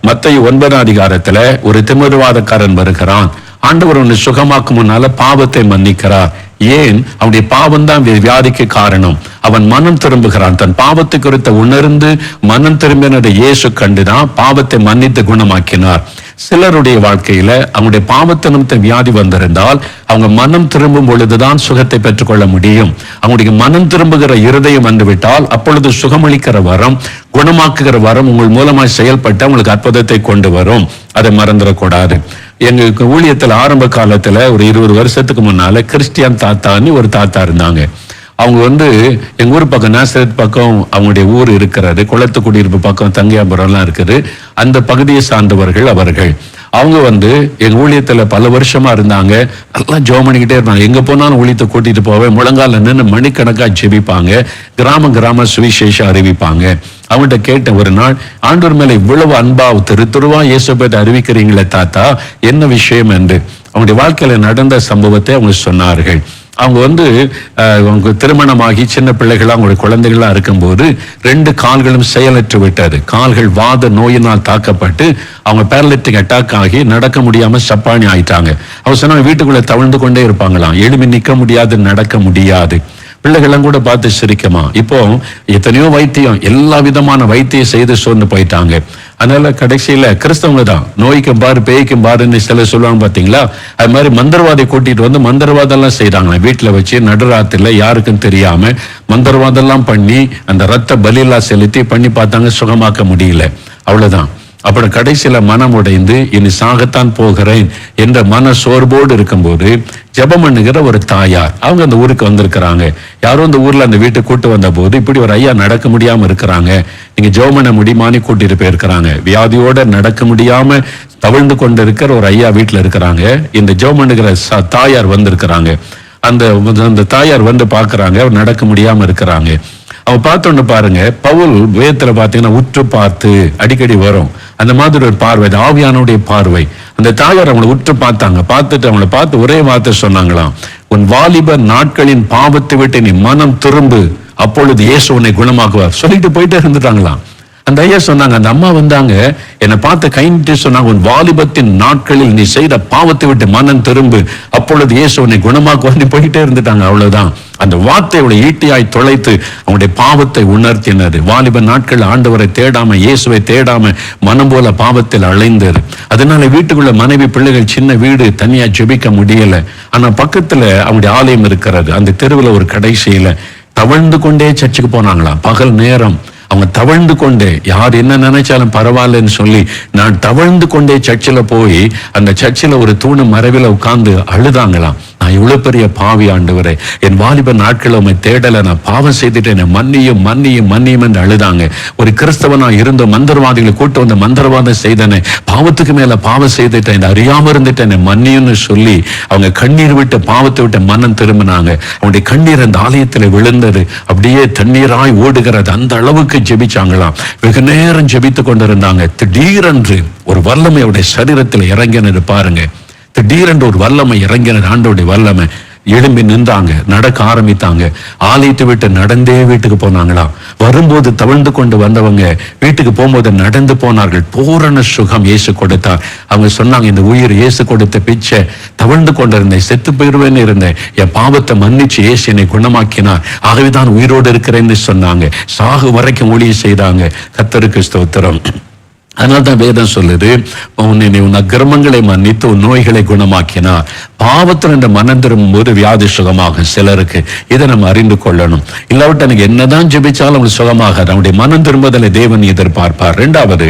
மத்தேயு 9 அதிகாரத்துல ஒரு திமிர்வாதக்காரன் வருகிறான். ஆண்டவர் உன்னை சுகமாக்கும் முன்னால பாவத்தை மன்னிக்கிறார். ஏன்? அவனுடைய பாவம் தான் வியாதிக்கு காரணம். அவன் மனம் திரும்புகிறான். தன் பாவத்தை குறித்த உணர்ந்து மனம் திரும்பினதை இயேசு கண்டுதான் பாவத்தை மன்னித்து குணமாக்கினார். சிலருடைய வாழ்க்கையில அவங்களுடைய பாவத்தை நிமித்த வியாதி வந்திருந்தால் அவங்க மனம் திரும்பும் பொழுதுதான் சுகத்தை பெற்றுக்கொள்ள முடியும். அவங்களுடைய மனம் திரும்புகிற இருதயம் வந்துவிட்டால் அப்பொழுது சுகமளிக்கிற வரம், குணமாக்குகிற வரம் உங்கள் மூலமாய் செயல்பட்டு அவங்களுக்கு அற்புதத்தை கொண்டு வரும். அதை மறந்துடக்கூடாது. எங்களுக்கு ஊழியத்துல ஆரம்ப காலத்துல ஒரு 20 வருஷத்துக்கு முன்னால கிறிஸ்டியன் தாத்தான்னு ஒரு தாத்தா இருந்தாங்க. அவங்க எங்க ஊர் பக்கம் நாசரத் பக்கம் அவங்களுடைய ஊர் இருக்கிறது. குளத்து குடியிருப்பு பக்கம் தங்கியாபுரம் எல்லாம் இருக்குது. அந்த பகுதியை சார்ந்தவர்கள் அவர்கள். அவங்க எங்க ஊழியத்துல பல வருஷமா இருந்தாங்க. எல்லாம் ஜெபம் பண்ணிக்கிட்டே இருந்தாங்க. எங்க போனாலும் ஊழியத்தை கூட்டிட்டு போவேன். முழங்கால நின்று மணிக்கணக்கா ஜெபிப்பாங்க. கிராம சுவிசேஷம் அறிவிப்பாங்க. அவங்கள்ட்ட கேட்டேன் ஒரு நாள், ஆண்டவர் மேல இவ்வளவு அன்பா திருத்துருவா இயேசுவை அறிவிக்கிறீங்களே தாத்தா, என்ன விஷயம் என்று. அவங்களுடைய வாழ்க்கையில நடந்த சம்பவத்தை அவங்க சொன்னார்கள். அவங்க திருமணமாகி சின்ன பிள்ளைகளா அவங்களுடைய குழந்தைகளா இருக்கும்போது 2 கால்களும் செயலற்று விட்டது. கால்கள் வாத நோயினால் தாக்கப்பட்டு அவங்க பேரலிட்டிக் அட்டாக் ஆகி நடக்க முடியாம சப்பானி ஆயிட்டாங்க. அவங்க சொன்னாங்க வீட்டுக்குள்ள தவழ்ந்து கொண்டே இருப்பாங்களாம். எழுப்பி நிக்க முடியாது, நடக்க முடியாது. பிள்ளைகளும் கூட பார்த்து சிரிக்குமா. இப்போ எத்தனையோ வைத்தியம், எல்லா விதமான வைத்தியம் செய்து சொன்னு போயிட்டாங்க. அதனால கடைசியில கிறிஸ்தவங்க தான் நோய்க்கும் பாரு பேய்க்கும் பாருன்னு சில சொல்லுவாங்க பாத்தீங்களா. அது மாதிரி மந்திரவாதி கூட்டிட்டு மந்திரவாதம் எல்லாம் செய்யறாங்க. வீட்டுல வச்சு நடுராத்திரில யாருக்கும் தெரியாம மந்திரவாதம் எல்லாம் பண்ணி அந்த ரத்த பலியெல்லாம் செலுத்தி பண்ணி பார்த்தாங்க, சுகமாக்க முடியல. அவ்வளவுதான். அப்புறம் கடைசியில மனம் உடைந்து இனி சாகத்தான் போகிறேன் என்ற மன சோர்வோடு இருக்கும்போது ஜெபம் பண்ணுகிற ஒரு தாயார் அவங்க அந்த ஊருக்கு வந்திருக்கிறாங்க. யாரும் அந்த ஊர்ல அந்த வீட்டை கூட்டு வந்த போது இப்படி ஒரு ஐயா நடக்க முடியாம இருக்கிறாங்க, நீங்க ஜெபம் பண்ண முடியுமான்னு கூட்டிட்டு போயிருக்கிறாங்க. வியாதியோட நடக்க முடியாம தவிழ்ந்து கொண்டு இருக்கிற ஒரு ஐயா வீட்டுல இருக்கிறாங்க. இந்த ஜெபம் பண்ணுகிற தாயார் வந்திருக்கிறாங்க. அந்த தாயார் பாக்குறாங்க, அவர் நடக்க முடியாம இருக்கிறாங்க. அவ பார்த்தோன்னு பாருங்க, பவுல் வேதத்துல பாத்தீங்கன்னா உற்று பார்த்து அடிக்கடி வரும் அந்த மாதிரி ஒரு பார்வை, ஆவியானுடைய பார்வை. அந்த தாயார் அவங்களை உற்று பார்த்தாங்க. பார்த்துட்டு அவங்களை பார்த்து ஒரே வார்த்தை சொன்னாங்களாம், உன் வாலிப நாட்களின் பாவத்தை விட்டு நீ மனம் திரும்பு, அப்பொழுது இயேசு உன்னை குணமாக்குவார் சொல்லிட்டு போயிட்டே இருந்துட்டாங்களாம். அந்த ஐயா சொன்னாங்க, அந்த அம்மா வந்தாங்க, என்னை பார்த்து கைட்டு சொன்னாங்க, உன் வாலிபத்தின் நாட்களில் நீ செய்த பாவத்தை விட்டு மனம் திரும்பு, அப்பொழுது இயேசு உன்னை குணமாக்குவார் போயிட்டே இருந்துட்டாங்க. அவ்வளவுதான். அந்த வார்த்தையோட ஈட்டியாய் தொலைத்து அவங்களுடைய பாவத்தை உணர்த்தினது. வாலிப நாட்கள் ஆண்டவரை தேடாம, இயேசுவை தேடாம மனம் போல பாவத்தில் அலைந்தது. அதனால வீட்டுக்குள்ள மனைவி பிள்ளைகள், சின்ன வீடு, தனியா ஜெபிக்க முடியல. ஆனா பக்கத்துல அவங்களுடைய ஆலயம் இருக்கிறது. அந்த தெருவில் ஒரு கடைசியில தவழ்ந்து கொண்டே சர்ச்சுக்கு போனாங்களாம். பகல் நேரம் அவங்க தவழ்ந்து கொண்டே, யார் என்ன நினைச்சாலும் பரவாயில்லன்னு சொல்லி நான் தவழ்ந்து கொண்டே சர்ச்சில் போய் அந்த சர்ச்சில் ஒரு தூணு மறைவில் உட்கார்ந்து அழுதாங்களாம். நான் இவ்வளவு பெரிய பாவி ஆண்டவரே, என் வாலிப நாட்கள் உண்மை தேடல, நான் பாவம் செய்துட்டேன், மன்னியும் மன்னியும் மன்னியும் என்று அழுதாங்க. ஒரு கிறிஸ்தவனா இருந்த மந்திரவாதிகளை கூட்டு வந்த மந்திரவாதம் செய்தேனே, பாவத்துக்கு மேல பாவம் செய்துட்டேன், அறியாம இருந்துட்டேன், மன்னியும்னு சொல்லி அவங்க கண்ணீர் விட்டு பாவத்தை விட்டு மனம் திரும்பினாங்க. அவனுடைய கண்ணீர் அந்த ஆலயத்தில் விழுந்தது, அப்படியே தண்ணீராய் ஓடுகிறது. அந்த அளவுக்கு ஜெபிச்சாங்களாம். வெகு நேரம் ஜெபித்து கொண்டிருந்தாங்க. திடீரென்று ஒரு வல்லமை அவருடைய சரீரத்தில் இறங்கினது பாருங்க. திடீரென்று ஒரு வல்லமை இறங்கினது, ஆண்டவருடைய வல்லமை. எழும்பி நின்றாங்க, நடக்க ஆரம்பித்தாங்க. ஆலயத்தை விட்டு நடந்தே வீட்டுக்கு போனாங்களாம். வரும்போது தவிழ்ந்து கொண்டு வந்தவங்க வீட்டுக்கு போகும்போது நடந்து போனார்கள். பூரண சுகம் இயேசு கொடுத்தார். அவங்க சொன்னாங்க, இந்த உயிர் இயேசு கொடுத்த பிச்சை, தவிழ்ந்து கொண்டிருந்தேன், செத்து போயிருவேன்னு இருந்தேன், என் பாவத்தை மன்னிச்சு இயேசு என்னை குணமாக்கினார், ஆகவேதான் உயிரோடு இருக்கிறேன்னு சொன்னாங்க. சாகு வரைக்கும் ஊழியம் செய்தாங்க. கர்த்தருக்கு ஸ்தோத்திரம். அதனால்தான் வேதம் சொல்லுது, உன் அக்கிரமங்களை மன்னித்து உன் நோய்களை குணமாக்கினார். பாவத்தில் என்ற மனம் திரும்பும் போது வியாதி சுகமாகும். சிலருக்கு இதை நம்ம அறிந்து கொள்ளணும். இல்லாவிட்டு எனக்கு என்னதான் ஜெபிச்சாலும் அவங்களுக்கு சுகமாகாது. அவனுடைய மனம் திரும்புதலை தேவன் எதிர்பார்ப்பார். 2வது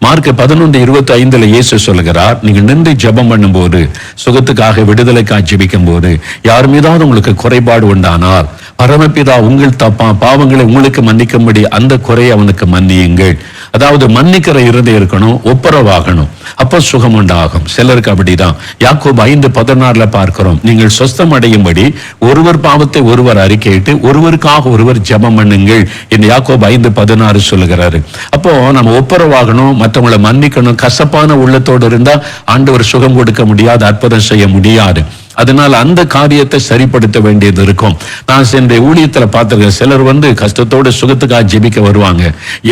மார்க் 11:25 இயேசு சொல்லுகிறார், நீங்க நின்று ஜெபம் பண்ணும் போது, சுகத்துக்காக விடுதலைக்காக ஜெபிக்கும் போது, யார் மீதாவது உங்களுக்கு குறைபாடு உண்டானால் பரமபிதா உங்கள் பாவங்களை உங்களுக்கு மன்னிக்கும்படி அந்த குறையை அவனுக்கு மன்னியுங்கள். அதாவது மன்னிக்கிற இருதயம் இருக்கணும், ஒப்புரவாகணும், அப்ப சுகம் உண்டாகும். சிலருக்கு அப்படிதான். யாக்கோபு 5:16 பார்க்கிறோம், நீங்கள் சொஸ்தம் அடையும்படி ஒருவர் பாவத்தை ஒருவர் அறிக்கையிட்டு ஒருவருக்காக ஒருவர் ஜெபம் பண்ணுங்கள் என்று யாக்கோபு 5:16 சொல்லுகிறாரு. அப்போ நம்ம ஒப்புரவாகணும், மற்றவங்களை மன்னிக்கணும். கசப்பான உள்ளத்தோடு இருந்தா ஆண்டவர் சுகம் கொடுக்க முடியாது, அற்புதம் செய்ய முடியாது. அதனால அந்த காரியத்தை சரிப்படுத்த வேண்டியது இருக்கும். நான் சென்ற ஊழியத்துல பார்த்திருக்கேன், சிலர் கஷ்டத்தோட சுகத்துக்காக ஜெபிக்க வருவாங்க.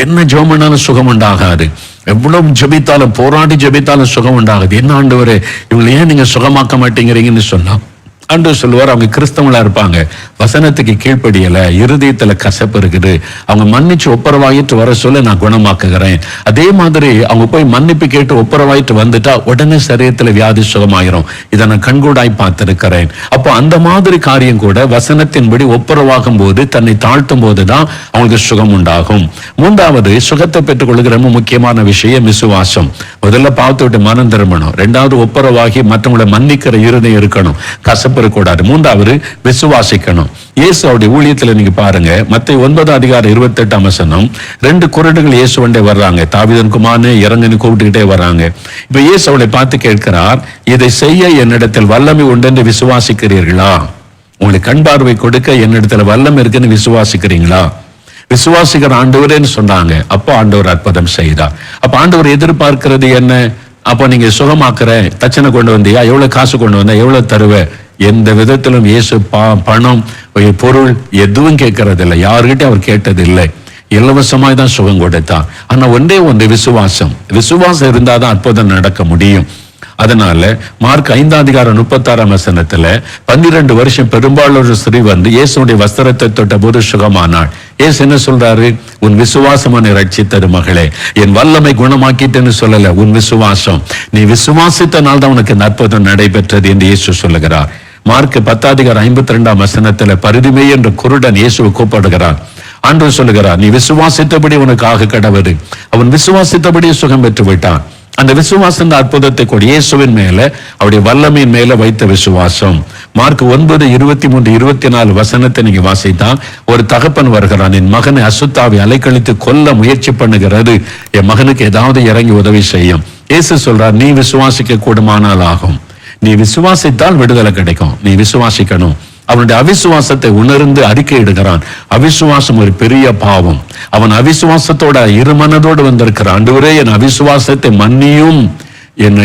என்ன ஜெபம் பண்ணாலும் சுகம் உண்டாகாது. எவ்வளவு ஜெபித்தாலும், போராடி ஜெபித்தாலும் சுகம் உண்டாகுது. என்ன ஆண்டவரே, இவங்களை ஏன் நீங்க சுகமாக்க மாட்டேங்கிறீங்கன்னு சொன்னா ஆண்டவர் சொல்லுவார், அவங்க கிறிஸ்தவங்களா இருப்பாங்க, வசனத்துக்கு கீழ்ப்படியல, இருதயத்துல கசப்பு இருக்குது, அவங்க மன்னிச்சு ஒப்புரவாயிட்டு வர சொல்ல நான் குணமாக்குகிறேன். அதே மாதிரி அவங்க போய் மன்னிப்பு கேட்டு ஒப்புரவாயிட்டு வந்துட்டா உடனே சரீரத்துல வியாதி சுகமாயிரும். இதை நான் கண்கூடாய் பார்த்திருக்கிறேன். அப்போ அந்த மாதிரி காரியம் கூட வசனத்தின்படி ஒப்புரவாகும் போது, தன்னை தாழ்த்தும் போதுதான் அவங்களுக்கு சுகம் உண்டாகும். மூன்றாவது, சுகத்தை பெற்றுக் கொள்கிற முக்கியமான விஷயம் விசுவாசம். முதல்ல பார்த்து விட்டு மனம் திரும்பணும். ரெண்டாவது, ஒப்புரவாகி மற்றவங்களை மன்னிக்கிற இருதயம் இருக்கணும், கசப்பு இருக்கக்கூடாது. மூன்றாவது, விசுவாசிக்கணும். இயேசு அவருடைய ஊழியத்துல நீங்க பாருங்க, மத்தேயு 9:28 2 குருடர்கள் இயேசுவண்டே வர்றாங்க. தாவீதின் குமாரனே இறங்குன்னு கூப்பிட்டுக்கிட்டே வர்றாங்க. இப்ப இயேசு அவளை பார்த்து கேட்கிறார், இதை செய்ய என்னிடத்தில் வல்லமை உண்டென்று விசுவாசிக்கிறீர்களா? உங்களுக்கு கண் பார்வை கொடுக்க என்னிடத்துல வல்லமை இருக்குன்னு விசுவாசிக்கிறீங்களா? விசுவாசிக்கிற ஆண்டவரேன்னு சொன்னாங்க. அப்போ ஆண்டவர் அற்புதம் செய்தார். அப்ப ஆண்டவர் எதிர்பார்க்கிறது என்ன? அப்போ நீங்க சுகமாக்குற, தச்சனை கொண்டு வந்தியா, எவ்வளவு காசு கொண்டு வந்த, எவ்வளவு தருவ? எந்த விதத்திலும் இயேசு பணம், பொருள் எதுவும் கேட்கறதில்லை. யாருகிட்ட அவர் கேட்டதில்லை. இலவசமாய் தான் சுகம் கொடுத்தான். ஆனா ஒன்றே விசுவாசம். விசுவாசம் இருந்தாதான் அற்புதம் நடக்க முடியும். அதனால மார்க் 5:36 12 வருஷம் பெரும்பாலொரு ஸ்திரீ இயேசுடைய வஸ்திரத்தை தொட்ட போது சுகமானாள். இயேசு என்ன சொல்றாரு? உன் விசுவாசம் உன்னை ரட்சித்தது மகளே, என் வல்லமை குணமாக்கிட்டேன்னு சொல்லல, உன் விசுவாசம், நீ விசுவாசித்தனால் தான் உனக்கு அற்புதம் நடைபெற்றது என்று இயேசு சொல்லுகிறார். மார்க் 10:52 பரிதிமை என்ற குருடன் இயேசுவை கூப்பிடுகிறார். ஆண்டவர் சொல்லுகிறார், நீ விசுவாசித்தபடி உனக்கு ஆக கடவுது. அவன் விசுவாசித்தபடி சுகம் பெற்று விட்டான். அந்த விசுவாசம் அற்புதத்தை கொண்டு இயேசுவின் மேல, அவருடைய வல்லமையின் மேல வைத்த விசுவாசம். மார்க் 9:23-24 நீங்க வாசித்தா, ஒரு தகப்பன் வருகிறான், என் மகனை அசுத்தாவை அலைக்கழித்து கொல்ல முயற்சி பண்ணுகிறது, என் மகனுக்கு ஏதாவது இறங்கி உதவி செய்யும். இயேசு சொல்றார், நீ விசுவாசிக்க கூடுமானால் ஆகும். நீ விசுவாசித்தால் விடுதலை கிடைக்கும். நீ விசுவாசிக்கணும். அவனுடைய அவிசுவாசத்தை உணர்ந்து அறிக்கை இடுகிறான். அவிசுவாசம் ஒரு பெரிய பாவம். அவன் அவிசுவாசத்தோட இருமனதோடு வந்திருக்கிறான். ஆண்டவரே, என் அவிசுவாசத்தை மன்னியும்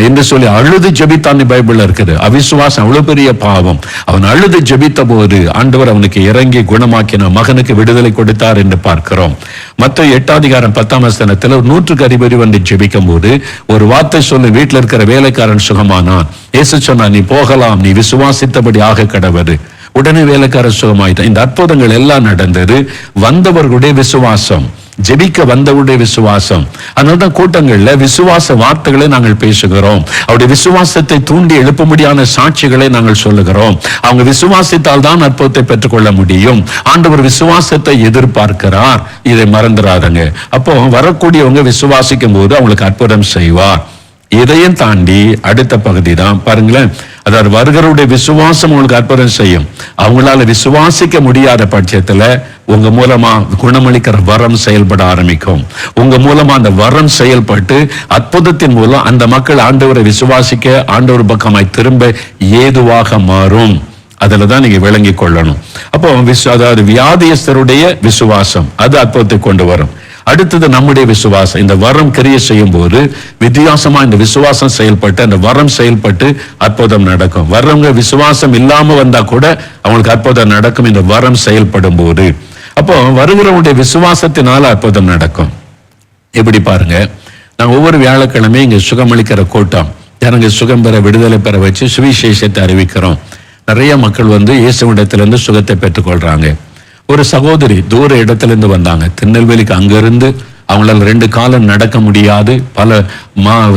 என்று சொல்லி அழுது ஜெபித்தான். பைபிள்ல இருக்குது. அவிசுவாசம் அவ்வளவு பெரிய பாவம். அவன் அழுது ஜெபித்த போது ஆண்டவர் அவனுக்கு இறங்கி குணமாக்கின, மகனுக்கு விடுதலை கொடுத்தார் என்று பார்க்கிறோம். மத்தேயு 8:10 100க்கு அதிபதி ஜெபிக்கும் போது ஒரு வார்த்தை சொல்லி வீட்டில் இருக்கிற வேலைக்காரன் சுகமானான். இயேசு சொன்னார், நீ போகலாம், நீ விசுவாசித்தபடி ஆக கடவுது. உடனே வேலைக்காரர் சுகமாயிட்டான். இந்த அற்புதங்கள் எல்லாம் நடந்தது வந்தவர்களுடைய விசுவாசம், ஜெபிக்க வந்தவருடைய விசுவாசம். அதனால்தான் கூட்டங்கள்ல விசுவாச வார்த்தைகளை நாங்கள் பேசுகிறோம். அவருடைய விசுவாசத்தை தூண்டி எழுப்பும்படியான சாட்சிகளை நாங்கள் சொல்லுகிறோம். அவங்க விசுவாசித்தால் தான் அற்புதத்தை பெற்றுக்கொள்ள முடியும். ஆண்டவர் விசுவாசத்தை எதிர்பார்க்கிறார். இதை மறந்துடாதங்க. அப்போ வரக்கூடியவங்க விசுவாசிக்கும் போது அவங்களுக்கு அற்புதம் செய்வார். இதையும் தாண்டி அடுத்த பகுதி தான் பாருங்களேன். அதாவது வருகிறவருடைய விசுவாசம் உங்களுக்கு அற்புதம் செய்யும். அவங்களால விசுவாசிக்க முடியாத பட்சத்துல உங்க மூலமா குணமளிக்கிற வரம் செயல்பட ஆரம்பிக்கும். உங்க மூலமா அந்த வரம் செயல்பட்டு அற்புதத்தின் மூலம் அந்த மக்கள் ஆண்டவரை விசுவாசிக்க, ஆண்டவர் பக்கமாய் திரும்ப ஏதுவாக மாறும். அதுலதான் நீங்க விளங்கி கொள்ளணும். அப்போ அதாவது வியாதியஸ்தருடைய விசுவாசம் அது அற்புதத்தை கொண்டு வரும். அடுத்தது நம்முடைய விசுவாசம். இந்த வரம் கிரிய செய்யும் போது வித்தியாசமா இந்த விசுவாசம் செயல்பட்டு, அந்த வரம் செயல்பட்டு அற்புதம் நடக்கும். வர்றவங்க விசுவாசம் இல்லாம வந்தா கூட அவங்களுக்கு அற்புதம் நடக்கும் இந்த வரம் செயல்படும் போது. அப்போ வருகிறவங்களுடைய விசுவாசத்தினால அற்புதம் நடக்கும். எப்படி பாருங்க, நாங்க ஒவ்வொரு வியாழக்கிழமையும் இங்க சுகமளிக்கிற கூட்டம், ஜனங்க சுகம் பெற, விடுதலை பெற வச்சு சுவிசேஷத்தை அறிவிக்கிறோம். நிறைய மக்கள் இயேசுவிடத்திலிருந்து சுகத்தை பெற்றுக்கொள்றாங்க. ஒரு சகோதரி தூர இடத்துல இருந்து வந்தாங்க, திருநெல்வேலிக்கு. அங்கிருந்து அவங்களால 2 காலம் நடக்க முடியாது,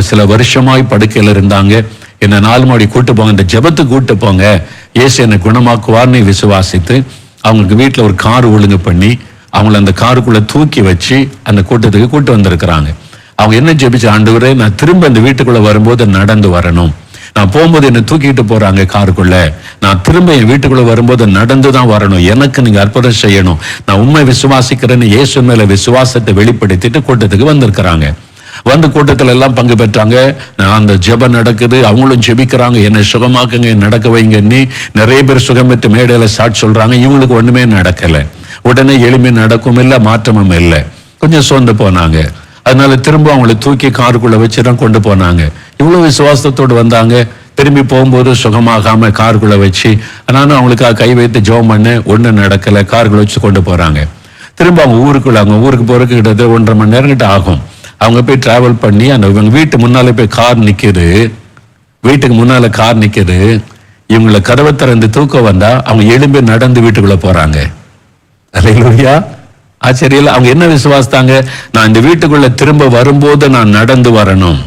சில வருஷமாய் படுக்கையில இருந்தாங்க. என்ன 4 மாடி கூட்டு போங்க, இந்த ஜெபத்துக்கு கூட்டு போங்க, இயேசு என்னை குணமாக்குவார்னு விசுவாசித்து அவங்களுக்கு வீட்டுல ஒரு கார் ஒழுங்கு பண்ணி அவங்கள அந்த காருக்குள்ள தூக்கி வச்சு அந்த கூட்டத்துக்கு கூட்டு வந்திருக்கிறாங்க. அவங்க என்ன ஜெபிச்ச, ஆண்டவரே, நான் திரும்ப இந்த வீட்டுக்குள்ள வரும்போது நடந்து வரணும். நான் போகும்போது என்ன தூக்கிட்டு போறாங்க காருக்குள்ள, நான் திரும்ப என் வீட்டுக்குள்ள வரும்போது நடந்துதான் வரணும். எனக்கு நீங்க அற்புதம் செய்யணும். நான் உண்மை விசுவாசிக்கிறேன்னு இயேசு மேல விசுவாசத்தை வெளிப்படுத்திட்டு கூட்டத்துக்கு வந்திருக்கிறாங்க. கூட்டத்துல எல்லாம் பங்கு பெற்றாங்க. அந்த ஜெபம் நடக்குது, அவங்களும் ஜெபிக்கிறாங்க, என்னை சுகமாக்குங்க, நடக்க வைங்க. நீ நிறைய பேர் சுகம் பெற்று மேடையில சாட்சி சொல்றாங்க. இவங்களுக்கு ஒண்ணுமே நடக்கல. உடனே எளிமை நடக்கும் இல்லை, மாற்றமும் இல்லை. கொஞ்சம் சோர்ந்து போனாங்க. அதனால திரும்ப அவங்களை தூக்கி காருக்குள்ள வச்சுதான் கொண்டு போனாங்க. இவ்வளவு விசுவாசத்தோடு வந்தாங்க. திரும்பி போகும்போது சுகமாகாம காருக்குள்ள வச்சு, நானும் அவங்களுக்காக கை வைத்து ஜெபம் பண்ண, ஒண்ணு நடக்கல. காருக்குள்ள வச்சு கொண்டு போறாங்க. திரும்ப அவங்க ஊருக்கு போறதுக்கு கிட்டத்தட்ட 1.5 மணி நேரம் கிட்ட ஆகும். அவங்க போய் டிராவல் பண்ணி அந்த வீட்டு முன்னாலே போய் கார் நிக்குது. வீட்டுக்கு முன்னால கார் நிக்குது. இவங்களை கதவை திறந்து தூக்கம் வந்தா அவங்க எழும்பி நடந்து வீட்டுக்குள்ள போறாங்க. அல்லேலூயா. ஆச்சரியம். அவங்க என்ன விசுவாசித்தாங்க? நான் இந்த வீட்டுக்குள்ள திரும்ப வரும்போது நான் நடந்து வரணும்.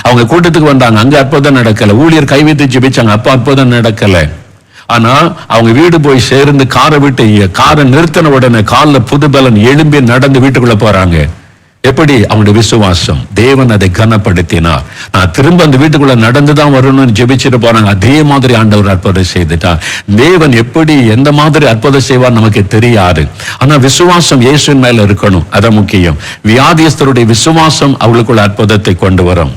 அவங்க கூட்டத்துக்கு வந்தாங்க, அங்க அற்புதம் நடக்கல. ஊழியர் கை வைத்து ஜெபிச்சாங்க, அப்ப அற்புதம் நடக்கல. ஆனா அவங்க வீடு போய் சேர்ந்து காரை நிறுத்தின உடனே காலில் புது பலன், எழும்பி நடந்து வீட்டுக்குள்ள போறாங்க. எப்படி? அவங்களுடைய விசுவாசம். தேவன் அதை கனப்படுத்தினார். நான் திரும்ப அந்த வீட்டுக்குள்ள நடந்துதான் வரணும்னு ஜெபிச்சுட்டு போறாங்க. அதே மாதிரி ஆண்டவர் அற்புதம் செய்துட்டார். தேவன் எப்படி எந்த மாதிரி அற்புதம் செய்வார் நமக்கு தெரியாது. ஆனா விசுவாசம் இயேசுவின் மேல இருக்கணும், அதான் முக்கியம். வியாதியஸ்தருடைய விசுவாசம் அவளுக்குள்ள அற்புதத்தை கொண்டு வரும்.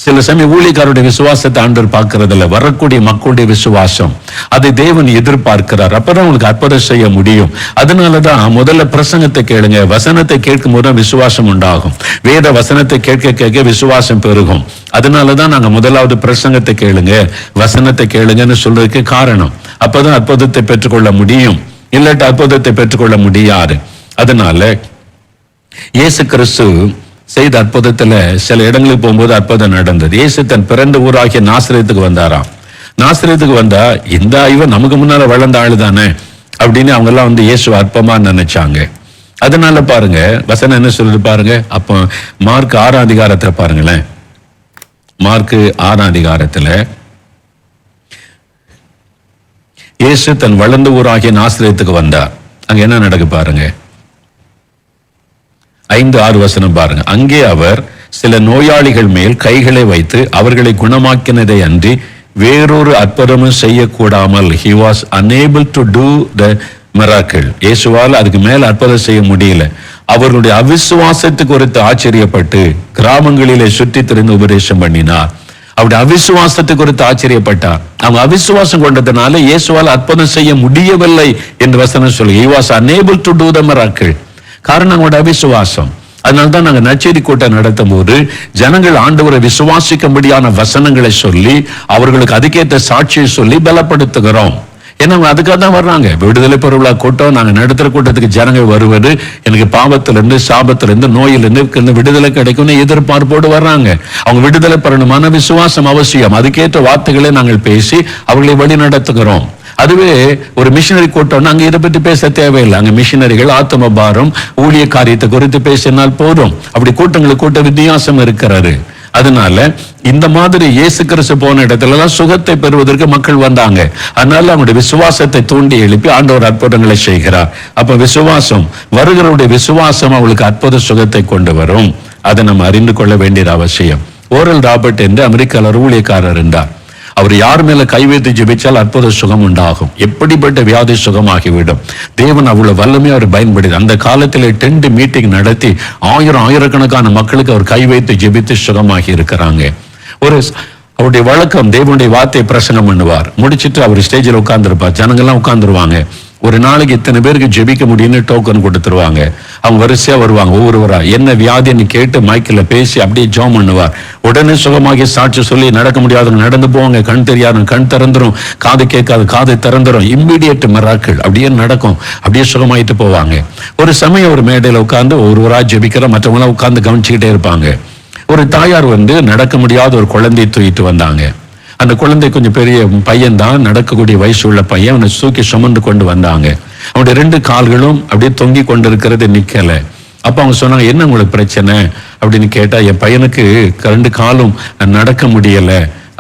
சில சமயம் ஊழியக்காரருடைய விசுவாசத்தை ஆண்டவர் பார்க்கறதில்ல, வரக்கூடிய மக்களுடைய விசுவாசம், அதை தேவன் எதிர்பார்க்கிறார். அப்பதான் உங்களுக்கு அற்புதம் செய்ய முடியும். அதனாலதான் முதல்ல பிரசங்கத்தை கேளுங்க. வசனத்தை கேட்கும் போது விசுவாசம் உண்டாகும். வேத வசனத்தை கேட்க கேட்க விசுவாசம் பெருகும். அதனாலதான் நாங்க முதலாவது பிரசங்கத்தை கேளுங்க, வசனத்தை கேளுங்கன்னு சொல்றதுக்கு காரணம். அப்பதான் அற்புதத்தை பெற்றுக்கொள்ள முடியும், இல்லாட்டி அற்புதத்தை பெற்றுக்கொள்ள முடியாது. அதனால இயேசு கிறிஸ்து செய்த அற்புதத்துல சில இடங்களுக்கு போகும்போது அற்புதம் நடந்தது. இயேசு தன் பிறந்த ஊராகிய நாசரேத்துக்கு வந்தாராம். நாசரேத்துக்கு வந்தா, இந்த இவன் நமக்கு முன்னால வளர்ந்த ஆளு தானே அப்படின்னு அவங்க எல்லாம் இயேசு அற்பமா நினைச்சாங்க. அதனால பாருங்க வசனம் என்ன சொல்லுது பாருங்க. அப்போ மார்க் 6ஆம் அதிகாரத்துல பாருங்களேன். மார்க் 6ஆம் அதிகாரத்துல இயேசு தன் வளர்ந்த ஊராகிய நாசரேத்துக்கு வந்தார். அங்க என்ன நடக்கு பாருங்க. 5-6 வசனம் பாருங்க. அங்கே அவர் சில நோயாளிகள் மேல் கைகளை வைத்து அவர்களை குணமாக்கினதை அன்றி வேறொரு அற்புதமும் செய்யக்கூடாமல், he was unable to do the miracle. இயேசுவால் அதுக்கு மேல் அற்புதம் செய்ய முடியல. அவர்களுடைய அவிசுவாசத்தை குறித்து ஆச்சரியப்பட்டு கிராமங்களிலே சுற்றி திரிந்து உபதேசம் பண்ணினார். அவருடைய அவிசுவாசத்தை குறித்து ஆச்சரியப்பட்டார். அவங்க அவிசுவாசம் கொண்டதுனால இயேசுவால் அற்புதம் செய்ய முடியவில்லை என்று வசனம் சொல்லி, he was unable to do the miracle. காரணம் அவங்களோட அவிசுவாசம். அதனால்தான் நாங்க நற்செய்தி கூட்டம் நடத்தும் போது ஜனங்கள் ஆண்டவரை விசுவாசிக்கும்படியான வசனங்களை சொல்லி அவர்களுக்கு அதுக்கேற்ற சாட்சியை சொல்லி பலப்படுத்துகிறோம். ஏன்னா அதுக்காக தான் வர்றாங்க. விடுதலை பெறுவிழா கூட்டம் நாங்க நடத்துற கூட்டத்துக்கு ஜனங்கள் வருவது எனக்கு பாவத்திலிருந்து, சாபத்திலிருந்து, நோயிலிருந்து விடுதலை கிடைக்கும்னு எதிர்பார்ப்போடு வர்றாங்க. அவங்க விடுதலை பெறணுமான விசுவாசம் அவசியம். அதுக்கேற்ற வார்த்தைகளை நாங்கள் பேசி அவர்களை வழி நடத்துகிறோம். அதுவே ஒரு மிஷினரி கூட்டம், அங்க இதை பற்றி பேச தேவையில்லை. அங்க மிஷினரிகள் ஆத்ம பாரம், ஊழிய காரியத்தை குறித்து பேசினால் போதும். அப்படி கூட்டங்களுக்கு கூட்ட வித்தியாசம் இருக்கிறது. அதனால இந்த மாதிரி இயேசு கிறிஸ்து போன இடத்துல எல்லாம் சுகத்தை பெறுவதற்கு மக்கள் வந்தாங்க. அதனால அவங்களுடைய விசுவாசத்தை தூண்டி எழுப்பி ஆண்டவர் அற்புதங்களை செய்கிறார். அப்ப விசுவாசம், வருகிறவருடைய விசுவாசம் அவங்களுக்கு அற்புத சுகத்தை கொண்டு வரும். அதை நம்ம அறிந்து கொள்ள வேண்டியது அவசியம். ஓரல் ராபர்ட் என்று அமெரிக்கால ஊழியக்காரர் இருந்தார். அவர் யார் மேல கை வைத்து ஜெபிச்சால் அற்புத சுகம் உண்டாகும். எப்படிப்பட்ட வியாதி சுகமாகிவிடும். தேவன் அவ்வளவு வல்லமையை அவர் பயன்படுத்தி அந்த காலத்தில் டென்ட் மீட்டிங் நடத்தி ஆயிரக்கணக்கான மக்களுக்கு அவர் கை வைத்து ஜெபித்து சுகமாகி இருக்கிறாங்க. அவருடைய வழக்கம், தேவனுடைய வார்த்தை பிரசங்கம் பண்ணுவார். முடிச்சிட்டு அவர் ஸ்டேஜில் உட்கார்ந்துருப்பார். ஜனங்கள்லாம் உட்கார்ந்துருவாங்க. ஒரு நாளைக்கு இத்தனை பேருக்கு ஜெபிக்க முடியும்னு டோக்கன் கொடுத்துருவாங்க. அவங்க வரிசையா வருவாங்க. ஒவ்வொருவரா என்ன வியாதின்னு கேட்டு மைக்கில் பேசி அப்படியே ஜெபம் பண்ணுவார். உடனே சுகமாகி சாட்சி சொல்லி, நடக்க முடியாதவங்க நடந்து போவாங்க, கண் தெரியாதவங்க கண் திறந்துரும், காது கேட்காது காது திறந்துரும். இம்மிடியேட் மிராக்கிள் அப்படியே நடக்கும். அப்படியே சுகமாயிட்டு போவாங்க. ஒரு சமயம் ஒரு மேடையில் உட்கார்ந்து ஒருவரா ஜெபிக்கிற, மற்றவங்களாம் உட்கார்ந்து கவனிச்சுக்கிட்டே இருப்பாங்க. ஒரு தாயார் நடக்க முடியாத ஒரு குழந்தையை தூக்கிட்டு வந்தாங்க. அந்த குழந்தை கொஞ்சம் பெரிய பையன் தான், நடக்கக்கூடிய வயசு உள்ள பையன். அவனை தூக்கி சுமந்து கொண்டு வந்தாங்க. அவனுடைய 2 கால்களும் அப்படியே தொங்கி கொண்டு இருக்கிறது, நிக்கல. அப்ப அவங்க சொன்னாங்க, என்ன உங்களுக்கு பிரச்சனை அப்படின்னு கேட்டா, என் பையனுக்கு 2 காலும் நடக்க முடியல.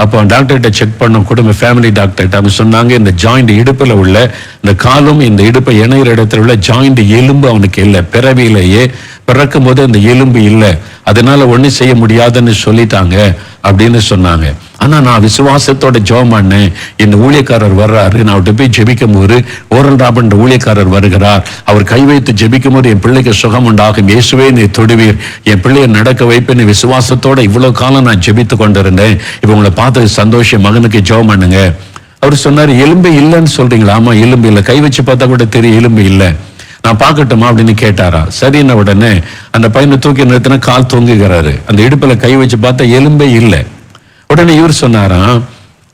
அப்போ டாக்டர்கிட்ட செக் பண்ணோம், குடும்ப ஃபேமிலி டாக்டர்கிட்ட. அவங்க சொன்னாங்க, இந்த ஜாயிண்ட் இடுப்புல உள்ள இந்த காலும் இந்த இடுப்பை இணைகிற இடத்துல உள்ள ஜாயிண்ட் எலும்பு அவனுக்கு இல்லை. பிறவியிலேயே பிறக்கும் போது அந்த எலும்பு இல்லை, அதனால ஒன்றும் செய்ய முடியாதுன்னு சொல்லிட்டாங்க அப்படின்னு சொன்னாங்க. ஆனா நான் விசுவாசத்தோட ஜெபம் பண்ணேன். இந்த ஊழியக்காரர் வர்றாரு, நான் அவர்கிட்ட போய் ஜெபிக்கும் போது ஓரல் ராபர்ட் ஊழியக்காரர் வருகிறார். அவர் கை வைத்து ஜெபிக்கும் போது என் பிள்ளைக்கு சுகம் உண்டாகும், இயேசுவே நீ தொடுவீர், என் பிள்ளையை நடக்க வைப்பேன். விசுவாசத்தோட இவ்வளவு காலம் நான் ஜெபித்து கொண்டிருந்தேன். இப்ப உங்களை பார்த்து சந்தோஷம், மகனுக்கு ஜெபம் பண்ணுங்க. அவர் சொன்னார், எலும்பு இல்லைன்னு சொல்றீங்களா? ஆமா, எலும்பு இல்லை. கை வச்சு பார்த்தா கூட தெரியும் எலும்பு இல்லை. நான் பார்க்கட்டுமா அப்படின்னு கேட்டாரா. சரின்னு உடனே அந்த பையனை தூக்கி நிறுத்தின, கால் தொங்குகிறாரு. அந்த இடுப்புல கை வச்சு பார்த்தா எலும்பே இல்லை. உடனே இவர் சொன்னாராம்,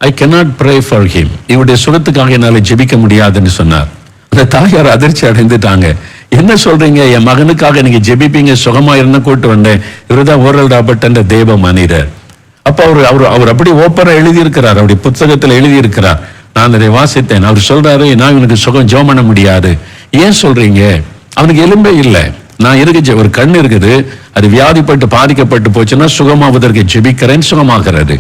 ஐ cannot pray for him. இவருடைய சுகத்துக்காக என்னால ஜெபிக்க முடியாதுன்னு சொன்னார். அந்த தாயார் அதிர்ச்சி அடைந்துட்டாங்க. என்ன சொல்றீங்க? என் மகனுக்காக நீங்க ஜெபிப்பீங்க, சுகமா இருந்தா கூட்டு வந்தேன். இவருதான் ஓரல் ராபர்ட் என்ற தேவ மனிதர். அப்ப அவர் அப்படி ஓப்பரா எழுதி இருக்கிறார், அவருடைய புத்தகத்துல எழுதி இருக்கிறார். நான் அதை வாசித்தேன். அவர் சொல்றாரு, நான் இவனுக்கு சுகம் ஜெபம் பண்ண முடியாது. ஏன் சொல்றீங்க? அவனுக்கு எலும்பே இல்லை. நான் இருக்கு, ஒரு கண் இருக்குது, அது வியாதிப்பட்டு பாதிக்கப்பட்டு போச்சுன்னா சுகமாவதற்கு ஜெபிக்கிறேன், சுகமாகிறது.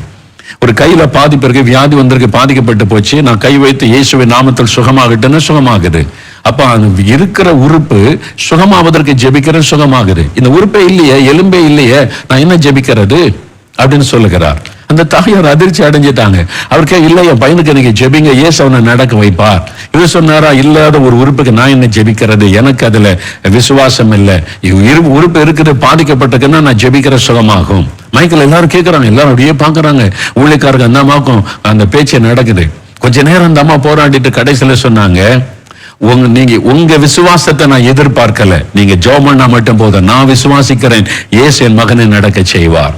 ஒரு கையில பாதிப்பு இருக்கு, வியாதி வந்திருக்கு, பாதிக்கப்பட்டு போச்சு, நான் கை வைத்து இயேசுவின் நாமத்தில் சுகமாகட்டுன்னு சுகமாகுது. அப்ப அது இருக்கிற உறுப்பு சுகமாவதற்கு ஜெபிக்கிறேன், சுகமாகுது. இந்த உறுப்பே இல்லையே, எலும்பே இல்லையே, நான் என்ன ஜெபிக்கிறது அப்படின்னு சொல்லுகிறார். அந்த தாயார் அதிர்ச்சி அடைஞ்சிட்டாங்க. அவருக்கே இல்லை, என் பையனுக்கு நீங்க ஜெபிங்க, ஏசு அவனை நடக்க வைப்பார். இவர் சொன்னாரா, இல்லாத ஒரு உறுப்புக்கு நான் என்ன ஜெபிக்கிறது, எனக்கு அதுல விசுவாசம் இல்லை. உறுப்பு இருக்குது, பாதிக்கப்பட்டிருக்குன்னா நான் ஜெபிக்கிற சுகமாகும். மைக்கேல் எல்லாரும் கேட்கறாங்க, எல்லாரும் அப்படியே பாக்குறாங்க. ஊழியக்காரங்க அந்த அம்மாவுக்கும் அந்த பேச்சு நடக்குது. கொஞ்ச நேரம் அந்த அம்மா போராடிட்டு கடைசியில சொன்னாங்க, உங்க விசுவாசத்தை நான் எதிர்பார்க்கல, நீங்க ஜெபம் பண்ணா மட்டும் போதும், நான் விசுவாசிக்கிறேன், இயேசு என் மகனை நடக்க செய்வார்.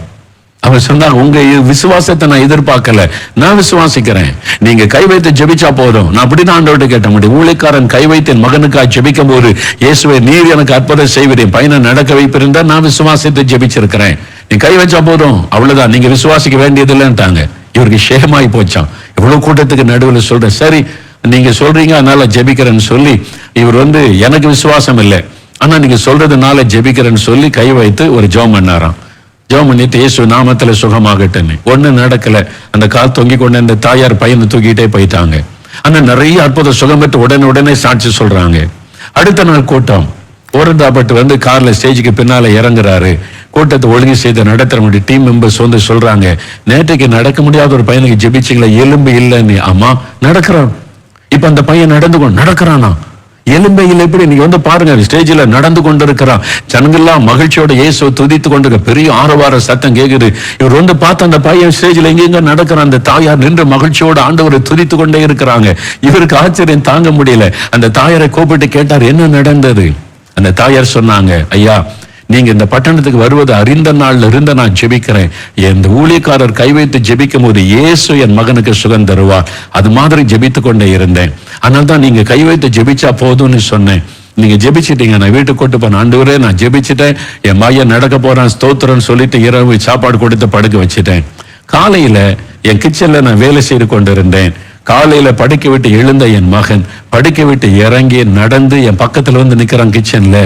அவர் சொன்னாங்க, உங்க விசுவாசத்தை நான் எதிர்பார்க்கல, நான் விசுவாசிக்கிறேன், நீங்க கை வைத்து ஜெபிச்சா போதும். நான் அப்படிதான் ஆண்டவர்கிட்ட கேட்ட முடியும். ஊழியக்காரன் கை வைத்து என் மகனுக்காக ஜெபிக்கும் போது, இயேசுவை நீர் எனக்கு அற்புதம் செய்வீர், பையனை நடக்க வைப்பிருந்தா நான் விசுவாசத்தை ஜெபிச்சிருக்கிறேன், நீ கை வச்சா போதும், அவ்வளவுதான், நீங்க விசுவாசிக்க வேண்டியது இல்லைன்ட்டாங்க. இவருக்கு ஷேமாய் போச்சான். இவ்வளவு கூட்டத்துக்கு நடுவில் சொல்றேன், சரி நீங்க சொல்றீங்க அதனால ஜெபிக்கிறேன்னு சொல்லி, இவர் எனக்கு விசுவாசம் இல்லை, ஆனா நீங்க சொல்றதுனால ஜெபிக்கிறேன்னு சொல்லி கை வைத்து ஒரு ஜெபம் பண்ணாராம். ஜெபம் பண்ணிட்டு இயேசு நாமத்துல சுகமாகட்டுன்னு. ஒண்ணு நடக்கல. அந்த கால் தொங்கி கொண்டு அந்த தாயார் பையனை தூக்கிட்டே போயிட்டாங்க. ஆனா நிறைய அற்புத சுகம் பெற்று உடனே சாட்சி சொல்றாங்க. அடுத்த நாள் கூட்டம், ஓரல் ராபர்ட் கார்ல ஸ்டேஜுக்கு பின்னால இறங்குறாரு. கூட்டத்தை ஒழுங்கு செய்து நடத்துற டீம் மெம்பர்ஸ் சொல்றாங்க, நேற்றைக்கு நடக்க முடியாத ஒரு பையனுக்கு ஜெபிச்சிங்களா, எலும்பு இல்லைன்னு. ஆமா, நடக்கிறான். இப்ப அந்த பையன் நடக்கிறானா, எலும்பை இல்லை. எப்படி நீங்க பாருங்க, ஸ்டேஜில் நடந்து கொண்டிருக்கிறான். ஜனங்கள்லாம் மகிழ்ச்சியோட இயேசுவை துதித்து கொண்டிருக்க, பெரிய ஆரவார சத்தம் கேக்குது. இவர் பார்த்து அந்த பையன் ஸ்டேஜில் எங்கெங்க நடக்கிறான். அந்த தாயார் நின்று மகிழ்ச்சியோட ஆண்டவரை துதித்து கொண்டே இருக்கிறாங்க. இவருக்கு ஆச்சரியம் தாங்க முடியல. அந்த தாயாரை கூப்பிட்டு கேட்டார், என்ன நடந்தது? அந்த தாயார் சொன்னாங்க, ஐயா, நீங்க இந்த பட்டணத்துக்கு வருவது அறிந்த நாள்ல இருந்து நான் ஜெபிக்கிறேன். என் ஊழியக்காரர் கை வைத்து ஜெபிக்கும் போது இயேசு என் மகனுக்கு சுகம் தருவார், அது மாதிரி ஜெபித்து கொண்டே இருந்தேன். அதனால தான் நீங்க கை வைத்து ஜெபிச்சா போதும்னு சொன்னேன். நீங்க ஜெபிச்சிட்டீங்க, நான் வீட்டுக்கு கூட்டு போன. ஆண்டவரே, நான் ஜெபிச்சுட்டேன், என் மையன் நடக்க போறான், ஸ்தோத்திரம்னு சொல்லிட்டு இரவு சாப்பாடு கொடுத்து படுக்க வச்சுட்டேன். காலையில என் கிச்சன்ல நான் வேலை செய்து கொண்டிருந்தேன். காலையில படுக்க விட்டு எழுந்த என் மகன் படுக்க விட்டு இறங்கி நடந்து என் பக்கத்துல நிக்கிறான் கிச்சன்ல.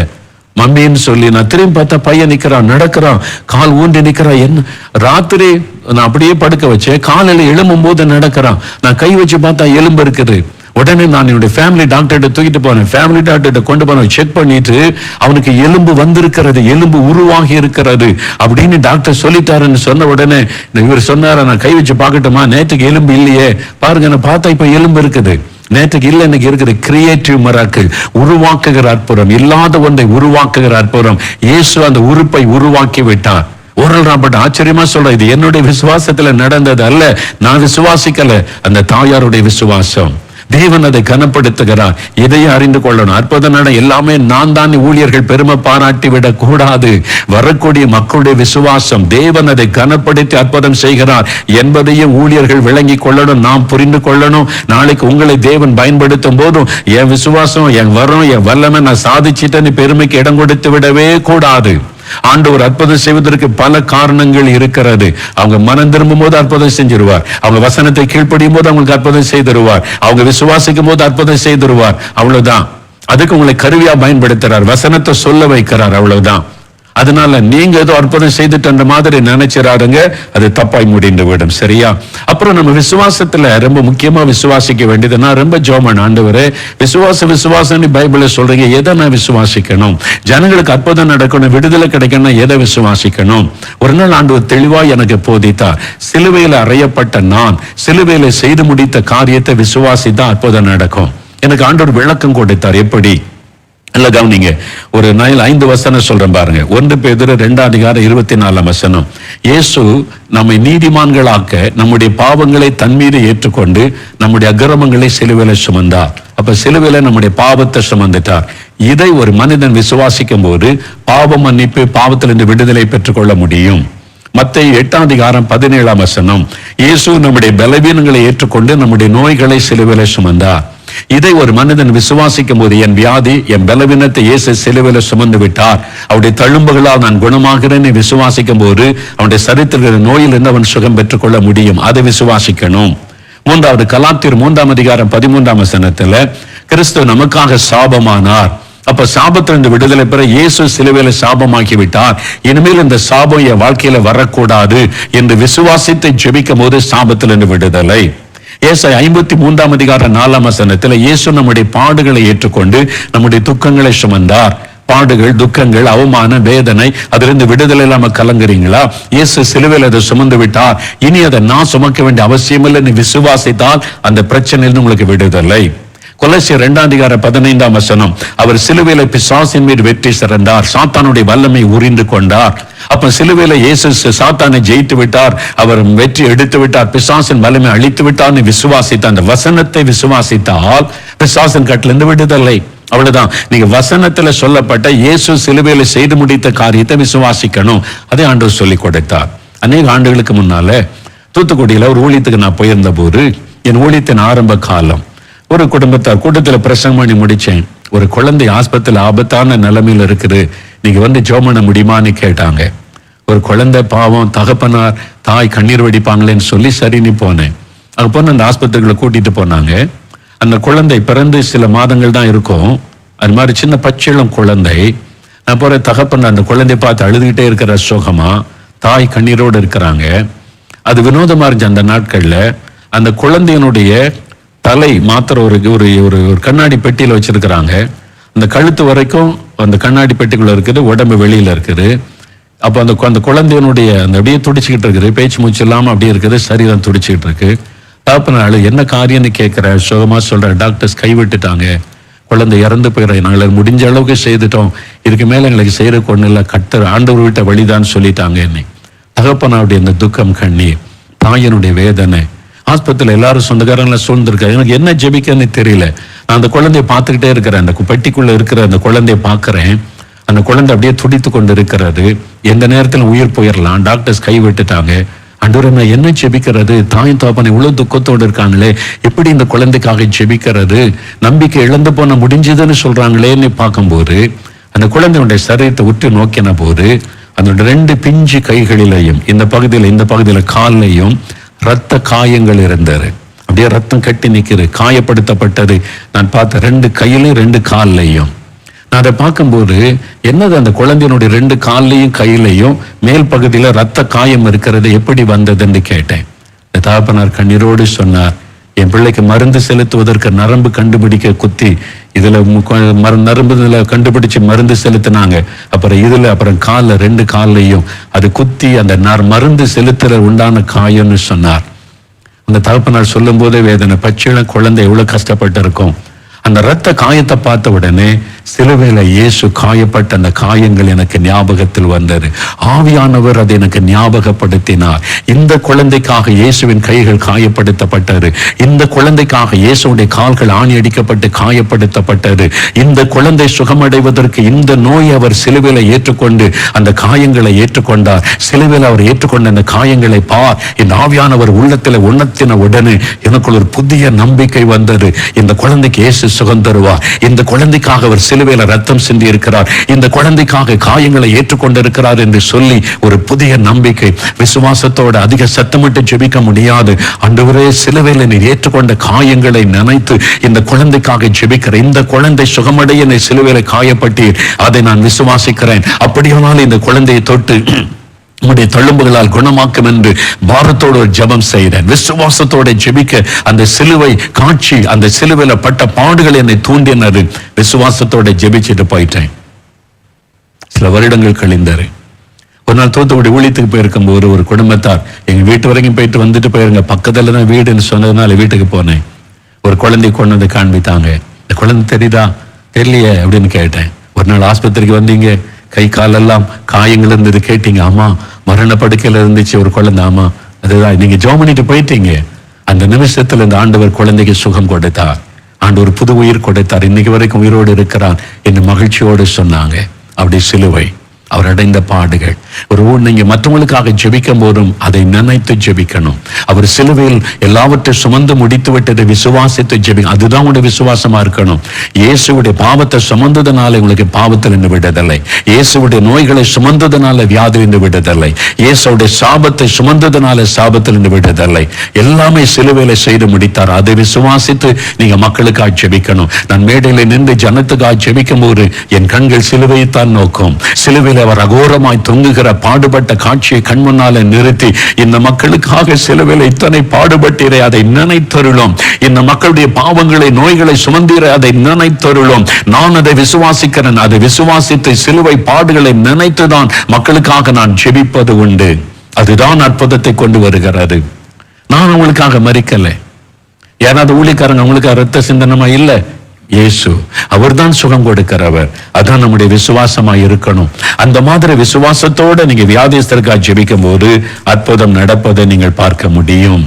மம்மின்னு சொல்லி நான் திரும்பி பார்த்தா பையன் நிக்கிறான், நடக்கிறான், கால் ஊன்றி நிக்கிறான். என்ன ராத்திரி நான் அப்படியே படுக்க வச்சேன், காலையில எழும்பும் போது நடக்கிறான். நான் கை வச்சு பார்த்தா எலும்பு இருக்குது. உடனே நான் என்னுடைய ஃபேமிலி டாக்டர்கிட்ட தூக்கிட்டு போனேன். ஃபேமிலி டாக்டர்கிட்ட கொண்டு போன, செக் பண்ணிட்டு அவனுக்கு எலும்பு வந்திருக்கிறது, எலும்பு உருவாகி இருக்கிறது அப்படின்னு டாக்டர் சொல்லிட்டாருன்னு சொன்ன உடனே இவர் சொன்னார, நான் கை வச்சு பார்க்கட்டுமா, நேற்றுக்கு எலும்பு இல்லையே, பாருங்க நான் பார்த்தா இப்ப எலும்பு இருக்குது. நேற்றுக்கு இல்லை, இன்னைக்கு இருக்குது. கிரியேட்டிவ் மிராக்கிள், உருவாக்குகிற அற்புதம், இல்லாத ஒன்றை உருவாக்குகிற அற்புதம். இயேசு அந்த உறுப்பை உருவாக்கி விட்டார். ஓரல் ராபர்ட் ஆச்சரியமா சொல்ற, இது என்னுடைய விசுவாசத்துல நடந்தது அல்ல, நான் விசுவாசிக்கல, அந்த தாயாருடைய விசுவாசம். தேவன் அதை கனப்படுத்துகிறார். இதையும் அறிந்து கொள்ளணும். அற்புதம் நட எல்லாமே நான் தான் ஊழியர்கள் பெருமை பாராட்டி விடக் கூடாது. வரக்கூடிய மக்களுடைய விசுவாசம், தேவன் அதை கனப்படுத்தி அற்புதம் செய்கிறார் என்பதையும் ஊழியர்கள் விளங்கி கொள்ளணும், நாம் புரிந்து கொள்ளணும். நாளைக்கு உங்களை தேவன் பயன்படுத்தும் போதும் என் விசுவாசம், என் வரம், என் வல்லமை நான் சாதிச்சிட்டேன்னு பெருமைக்கு இடம் கொடுத்து விடவே கூடாது. ஆண்டவர் அற்புதம் செய்வதற்கு பல காரணங்கள் இருக்கிறது. அவங்க மனம் திரும்பும் போது அற்புதம் செஞ்சிருவார். அவங்க வசனத்தை கீழ்ப்படியும் போது அவங்களுக்கு அற்புதம் செய்திருவார். அவங்க விசுவாசிக்கும் போது அற்புதம் செய்திருவார். அவ்வளவுதான். அதுக்கு உங்களை கருவியா பயன்படுத்துறார், வசனத்தை சொல்ல வைக்கிறார். அவ்வளவுதான். அதனால நீங்க ஏதோ அற்புதம் செய்துட்டு மாதிரி நினைச்சிடாருங்க, அது தப்பாய் முடிந்து விடும். சரியா? அப்புறம் நம்ம விசுவாசத்துல ரொம்ப முக்கியமா விசுவாசிக்க வேண்டியது, நான் ரொம்ப ஜெபம், ஆண்டவரே விசுவாசம் பைபிள்ல சொல்றீங்க, எதை நான் விசுவாசிக்கணும்? ஜனங்களுக்கு அற்புதம் நடக்கணும், விடுதலை கிடைக்கணும், எதை விசுவாசிக்கணும்? ஒரு நாள் ஆண்டவர் தெளிவா எனக்கு போதித்தார். சிலுவையில அறையப்பட்ட நான் சிலுவையில செய்து முடித்த காரியத்தை விசுவாசித்தா அற்புதம் நடக்கும். எனக்கு ஆண்டவர் விளக்கம் கொடுத்தார். எப்படி? இல்ல கவனிங்க, ஒரு 5 வசனம் சொல்றேன் பாருங்க. 1 பேதுரு 2:24 இயேசு நம்மை நீதிமான்களாக்க நம்முடைய பாவங்களை தன் மீது ஏற்றுக்கொண்டு நம்முடைய அக்கிரமங்களை சிலுவையில சுமந்தார். அப்ப சிலுவையில நம்முடைய பாவத்தை சுமந்துட்டார். இதை ஒரு மனிதன் விசுவாசிக்கும் போது பாவ மன்னிப்பு, பாவத்திலிருந்து விடுதலை பெற்றுக்கொள்ள முடியும். மத்தேயு 8:17 இயேசு நம்முடைய பலவீனங்களை ஏற்றுக்கொண்டு நம்முடைய நோய்களை சிலுவையிலே சுமந்தார். இதை ஒரு மனிதன் விசுவாசிக்கும் போது, என் வியாதி, என் பலவீனத்தை இயேசு சிலுவையிலே சுமந்து விட்டார், அவருடைய தழும்புகளால் நான் குணமாகிறேன் விசுவாசிக்கும் போது அவனுடைய சரீரத்தில் நோயிலிருந்து அவன் சுகம் பெற்றுக்கொள்ள முடியும். அதை விசுவாசிக்கணும். மூன்றாவது, கலாத்தியர் 3:13 கிறிஸ்து நமக்காக சாபமானார். அப்ப சாபத்திலிருந்து விடுதலை பெற இயேசு சிலுவையில சாபமாக்கி விட்டார். இனிமேல் இந்த சாபம் என் வாழ்க்கையில வரக்கூடாது என்று விசுவாசித்து ஜெபிக்கும் போது சாபத்திலிருந்து விடுதலை. ஏசாயா 53:4 இயேசு நம்முடைய பாடுகளை ஏற்றுக்கொண்டு நம்முடைய துக்கங்களை சுமந்தார். பாடுகள், துக்கங்கள், அவமான, வேதனை, அதிலிருந்து விடுதலை இல்லாம கலங்குறீங்களா? இயேசு சிலுவையில் அதை சுமந்து விட்டார், இனி அதை நான் சுமக்க வேண்டிய அவசியம் இல்லை. நீ விசுவாசித்தால் அந்த பிரச்சனையிலிருந்து உங்களுக்கு விடுதலை. கொலோசியர் 2:15 அவர் சிலுவையில பிசாசின் மீது வெற்றி சிறந்தார், சாத்தானுடைய வல்லமை உரிந்து கொண்டார். அப்ப சிலுவையில இயேசு சாத்தானை ஜெயித்து விட்டார், அவர் வெற்றி எடுத்து விட்டார், பிசாசின் வல்லமை அழித்து விட்டார். விசுவாசித்த அந்த வசனத்தை விசுவாசித்தால் பிசாசின் கட்டிலிருந்து விடுதலை. அவ்வளவுதான். நீங்க வசனத்துல சொல்லப்பட்ட இயேசு சிலுவையில செய்து முடித்த காரியத்தை விசுவாசிக்கணும். அதை ஆண்டவர் சொல்லிக் கொடுத்தார். அநேக ஆண்டுகளுக்கு முன்னால தூத்துக்குடியில ஒரு ஊழியத்துக்கு நான் போயிருந்த போது, என் ஊழியத்தின் ஆரம்ப காலம், ஒரு குடும்பத்தார் கூட்டத்தில் பிரசங்கம் பண்ணி முடிச்சேன். ஒரு குழந்தை ஆஸ்பத்திரியில் ஆபத்தான நிலைமையில இருக்குது, நீங்க வந்து ஜெபம் பண்ண முடியுமான்னு கேட்டாங்க. ஒரு குழந்தை பாவம், தகப்பனார் தாய் கண்ணீர் வடிப்பாங்களேன்னு சொல்லி சரின்னு போனேன். அங்க போன அந்த ஆஸ்பத்திரிகளை கூட்டிட்டு போனாங்க. அந்த குழந்தை பிறந்து சில மாதங்கள் தான் இருக்கும். அது மாதிரி சின்ன பச்சிளம் குழந்தை. நான் போற தகப்பன் அந்த குழந்தைய பார்த்து அழுதுகிட்டே இருக்கிற சோகமா, தாய் கண்ணீரோடு இருக்கிறாங்க. அது வினோதமா இருந்துச்சு. அந்த நாட்கள்ல அந்த குழந்தையினுடைய தலை மாத்திர ஒரு ஒரு கண்ணாடி பெட்டியில வச்சிருக்கிறாங்க. அந்த கழுத்து வரைக்கும் அந்த கண்ணாடி பெட்டிக்குள்ள இருக்குது, உடம்பு வெளியில இருக்குது. அப்ப அந்த குழந்தையினுடைய அந்த அப்படியே துடிச்சுக்கிட்டு இருக்குது, பேச்சு மூச்சு இல்லாம அப்படியே இருக்குது, சரீரம் துடிச்சுக்கிட்டு இருக்கு. தகப்பனால என்ன காரியம்னு கேட்கிற, சுகமா சொல்ற, டாக்டர்ஸ் கைவிட்டுட்டாங்க, குழந்தை இறந்து போயிடுற, நாங்கள் முடிஞ்ச அளவுக்கு செய்துட்டோம், இதுக்கு மேல எங்களுக்கு செய்யறதுக்கு ஒண்ணு இல்லை, கட்டர் ஆண்டவர் விட்ட வழிதான் சொல்லிட்டாங்க. என்னை தகப்பனாவுடைய அந்த துக்கம், கண்ணீர், தாயனுடைய வேதனை, ஆஸ்பத்திரியில் எல்லாரும் சொந்தக்காரங்களை சூழ்ந்திருக்காரு. எனக்கு என்ன ஜெபிக்கன்னு தெரியல. நான் அந்த குழந்தைய பார்த்துக்கிட்டே இருக்கிறேன். அந்த பெட்டிக்குள்ள இருக்கிற அந்த குழந்தைய பார்க்கிறேன். அந்த குழந்தை அப்படியே துடித்து கொண்டு இருக்கிறது. எந்த நேரத்தில் உயிர் போயிடலாம், டாக்டர்ஸ் கை விட்டுட்டாங்க. ஆண்டவரே, நான் என்ன ஜெபிக்கிறது? தாயும் தகப்பனை இவ்வளவு துக்கத்தோடு இருக்காங்களே, எப்படி இந்த குழந்தைக்காக ஜெபிக்கிறது? நம்பிக்கை இழந்து போன முடிஞ்சதுன்னு சொல்றாங்களேன்னு பார்க்கும்போது, அந்த குழந்தையுடைய சரீரத்தை உற்று நோக்கின போது, அந்த 2 பிஞ்சு கைகளிலையும், இந்த பகுதியில காலையும் ரத்த காயங்கள் இருந்தது. அப்படியே ரத்தம் கட்டி நிற்கிறது, காயப்படுத்தப்பட்டது. நான் பார்த்த 2 கையிலையும் 2 கால்லையும். நான் அதை பார்க்கும்போது, என்னது அந்த குழந்தையினுடைய 2 கால்லையும் கையிலையும் மேல் பகுதியில ரத்த காயம் இருக்கிறது, எப்படி வந்ததுன்னு கேட்டேன். தகப்பனார் கண்ணீரோடு சொன்னார், என் பிள்ளைக்கு மருந்து செலுத்துவதற்கு நரம்பு கண்டுபிடிக்க குத்தி, இதுல நரம்புல கண்டுபிடிச்சு மருந்து செலுத்தினாங்க. அப்புறம் காலில் 2 கால்லையும் அது குத்தி அந்த மருந்து செலுத்துற உண்டான காயம்னு சொன்னார். அந்த தகப்பனார் சொல்லும் போதே வேதனை. பச்சிளம் குழந்தை எவ்வளவு கஷ்டப்பட்டு இருக்கும். அந்த ரத்த காயத்தை பார்த்த உடனே சிலுவையில இயேசு காயப்பட்ட அந்த காயங்கள் எனக்கு ஞாபகத்தில் வந்தது. ஆவியானவர் அதை எனக்கு ஞாபகப்படுத்தினார். இந்த குழந்தைக்காக இயேசுவின் கைகள் காயப்படுத்தப்பட்டது. இந்த குழந்தைக்காக இயேசுடைய கால்கள் ஆணி அடிக்கப்பட்டு காயப்படுத்தப்பட்டது. இந்த குழந்தை சுகமடைவதற்கு இந்த நோயை அவர் சிலுவையில ஏற்றுக்கொண்டு அந்த காயங்களை ஏற்றுக்கொண்டார். சிலுவையில அவர் ஏற்றுக்கொண்ட அந்த காயங்களை பார், இந்த ஆவியானவர் உள்ளத்துல உணர்த்தின உடனே எனக்குள் ஒரு புதிய நம்பிக்கை வந்தது. இந்த குழந்தைக்கு இயேசு சுகம் தருவார். இந்த குழந்தைக்காக அவர் சிலுவையில ரத்தம் சிந்தி இருக்கிறார். இந்த குழந்தைக்காக காயங்களை ஏற்றுக்கொண்டிருக்கிறார் என்று சொல்லி ஒரு புதிய நம்பிக்கை. விசுவாசத்தோடு அதிக சத்தமிட்டு ஜெபிக்க முடியாது. ஆண்டவரே, சிலுவையில நீர் ஏற்றுக்கொண்ட காயங்களை நினைத்து இந்த குழந்தைக்காக ஜெபிக்கிறேன். இந்த குழந்தை சுகமடைய நீர் சிலுவையில காயப்பட்டீர், அதை நான் விசுவாசிக்கிறேன். அப்படியானால் இந்த குழந்தையை தொட்டு உம்முடைய தழும்புகளால் குணமாக்கும் என்று பாரத்தோடு ஒரு ஜெபம் செய்தேன். விசுவாசத்தோட ஜெபிக்க அந்த சிலுவை காட்சி, அந்த சிலுவையில பட்ட பாடுகள் என்னை தூண்டினது. விசுவாசத்தோட ஜெபிச்சுட்டு போயிட்டேன். சில வருடங்கள் கழிந்தாரு. ஒரு நாள் தூத்துக்குடி ஊழியத்துக்கு போயிருக்கும் போது ஒரு குடும்பத்தார் எங்க வீட்டு வரைக்கும் போயிட்டு வந்துட்டு போயிருங்க, பக்கத்துல தான் வீடுன்னு சொன்னதுனால வீட்டுக்கு போனேன். ஒரு குழந்தை கொண்டு வந்து காண்பித்தாங்க. இந்த குழந்தை தெரியுதா? தெரியலையே அப்படின்னு கேட்டேன். ஒரு நாள் ஆஸ்பத்திரிக்கு வந்தீங்க, கை காலெல்லாம் காயங்கள் இருந்தது கேட்டீங்க. ஆமா, மரண படுக்கையில இருந்துச்சு ஒரு குழந்தை. ஆமா, அதுதான் நீங்க ஜெபம் பண்ணிட்டு போயிட்டீங்க. அந்த நிமிஷத்துல இந்த ஆண்டவர் குழந்தைக்கு சுகம் கொடுத்தார். ஆண்டவர் புது உயிர் கொடுத்தார். இன்னைக்கு வரைக்கும் உயிரோடு இருக்கிறார் என்று மகிழ்ச்சியோடு சொன்னாங்க. அப்படி சிலுவை, அவர் அடைந்த பாடுகள், நீங்க மற்றவங்களுக்காக ஜெபிக்கும் போதும் அதை நினைத்து ஜெபிக்கணும். அவர் சிலுவையில் எல்லாவற்றையும் சுமந்து முடித்து விட்டதை விசுவாசித்து ஜெபிக்கணும். அதுதான் உங்களுடைய விசுவாசமா இருக்கணும். இயேசுடைய பாவத்தை சுமந்ததுனால உங்களுக்கு பாவத்தில் இருந்து விடுதலை, இயேசுடைய நோய்களை சுமந்ததுனால வியாதி இருந்து விடுதலை, இயேசுடைய சாபத்தை சுமந்ததுனால சாபத்தில் இருந்து விடுதலை, எல்லாமே சிலுவையில செய்து முடித்தார். அதை விசுவாசித்து நீங்க மக்களுக்காக ஜெபிக்கணும். நான் மேடையில் நின்று ஜனத்துக்காக ஜெபிக்கும் போது என் கண்கள் சிலுவையைத்தான் நோக்கும். சிலுவையில் அவர் அகோரமாய் தொங்குகிற பாடுபட்ட காட்சியை கண்முன்னால நிறுத்தி, இந்த மக்களுக்காக சிலுவையில் இத்தனை பாடுபட்டீரே, அதை நினைத்தருளும். இந்த மக்களுடைய பாவங்களை நோய்களை சுமந்தீரே, அதை நினைத்தருளும். நான் அதை விசுவாசிக்கிறேன். அதை விசுவாசித்து சிலுவை பாடுகளை நினைத்துதான் மக்களுக்காக நான் ஜெபிப்பது உண்டு. அதுதான் அற்புதத்தை கொண்டு வருகிறது. நான் அவங்களுக்காக மறிக்கல. யாராவது ஊழியக்காரங்க அவங்களுக்காக ரத்த சிந்தனமா இல்ல. இயேசு அவர்தான் சுகம் கொடுக்கிறவர். அதான் நம்முடைய விசுவாசமா இருக்கணும். அந்த மாதிரி விசுவாசத்தோட நீங்க வியாதிஸ்தருக்காக ஜெபிக்கும் போது அற்புதம் நடப்பதை நீங்கள் பார்க்க முடியும்.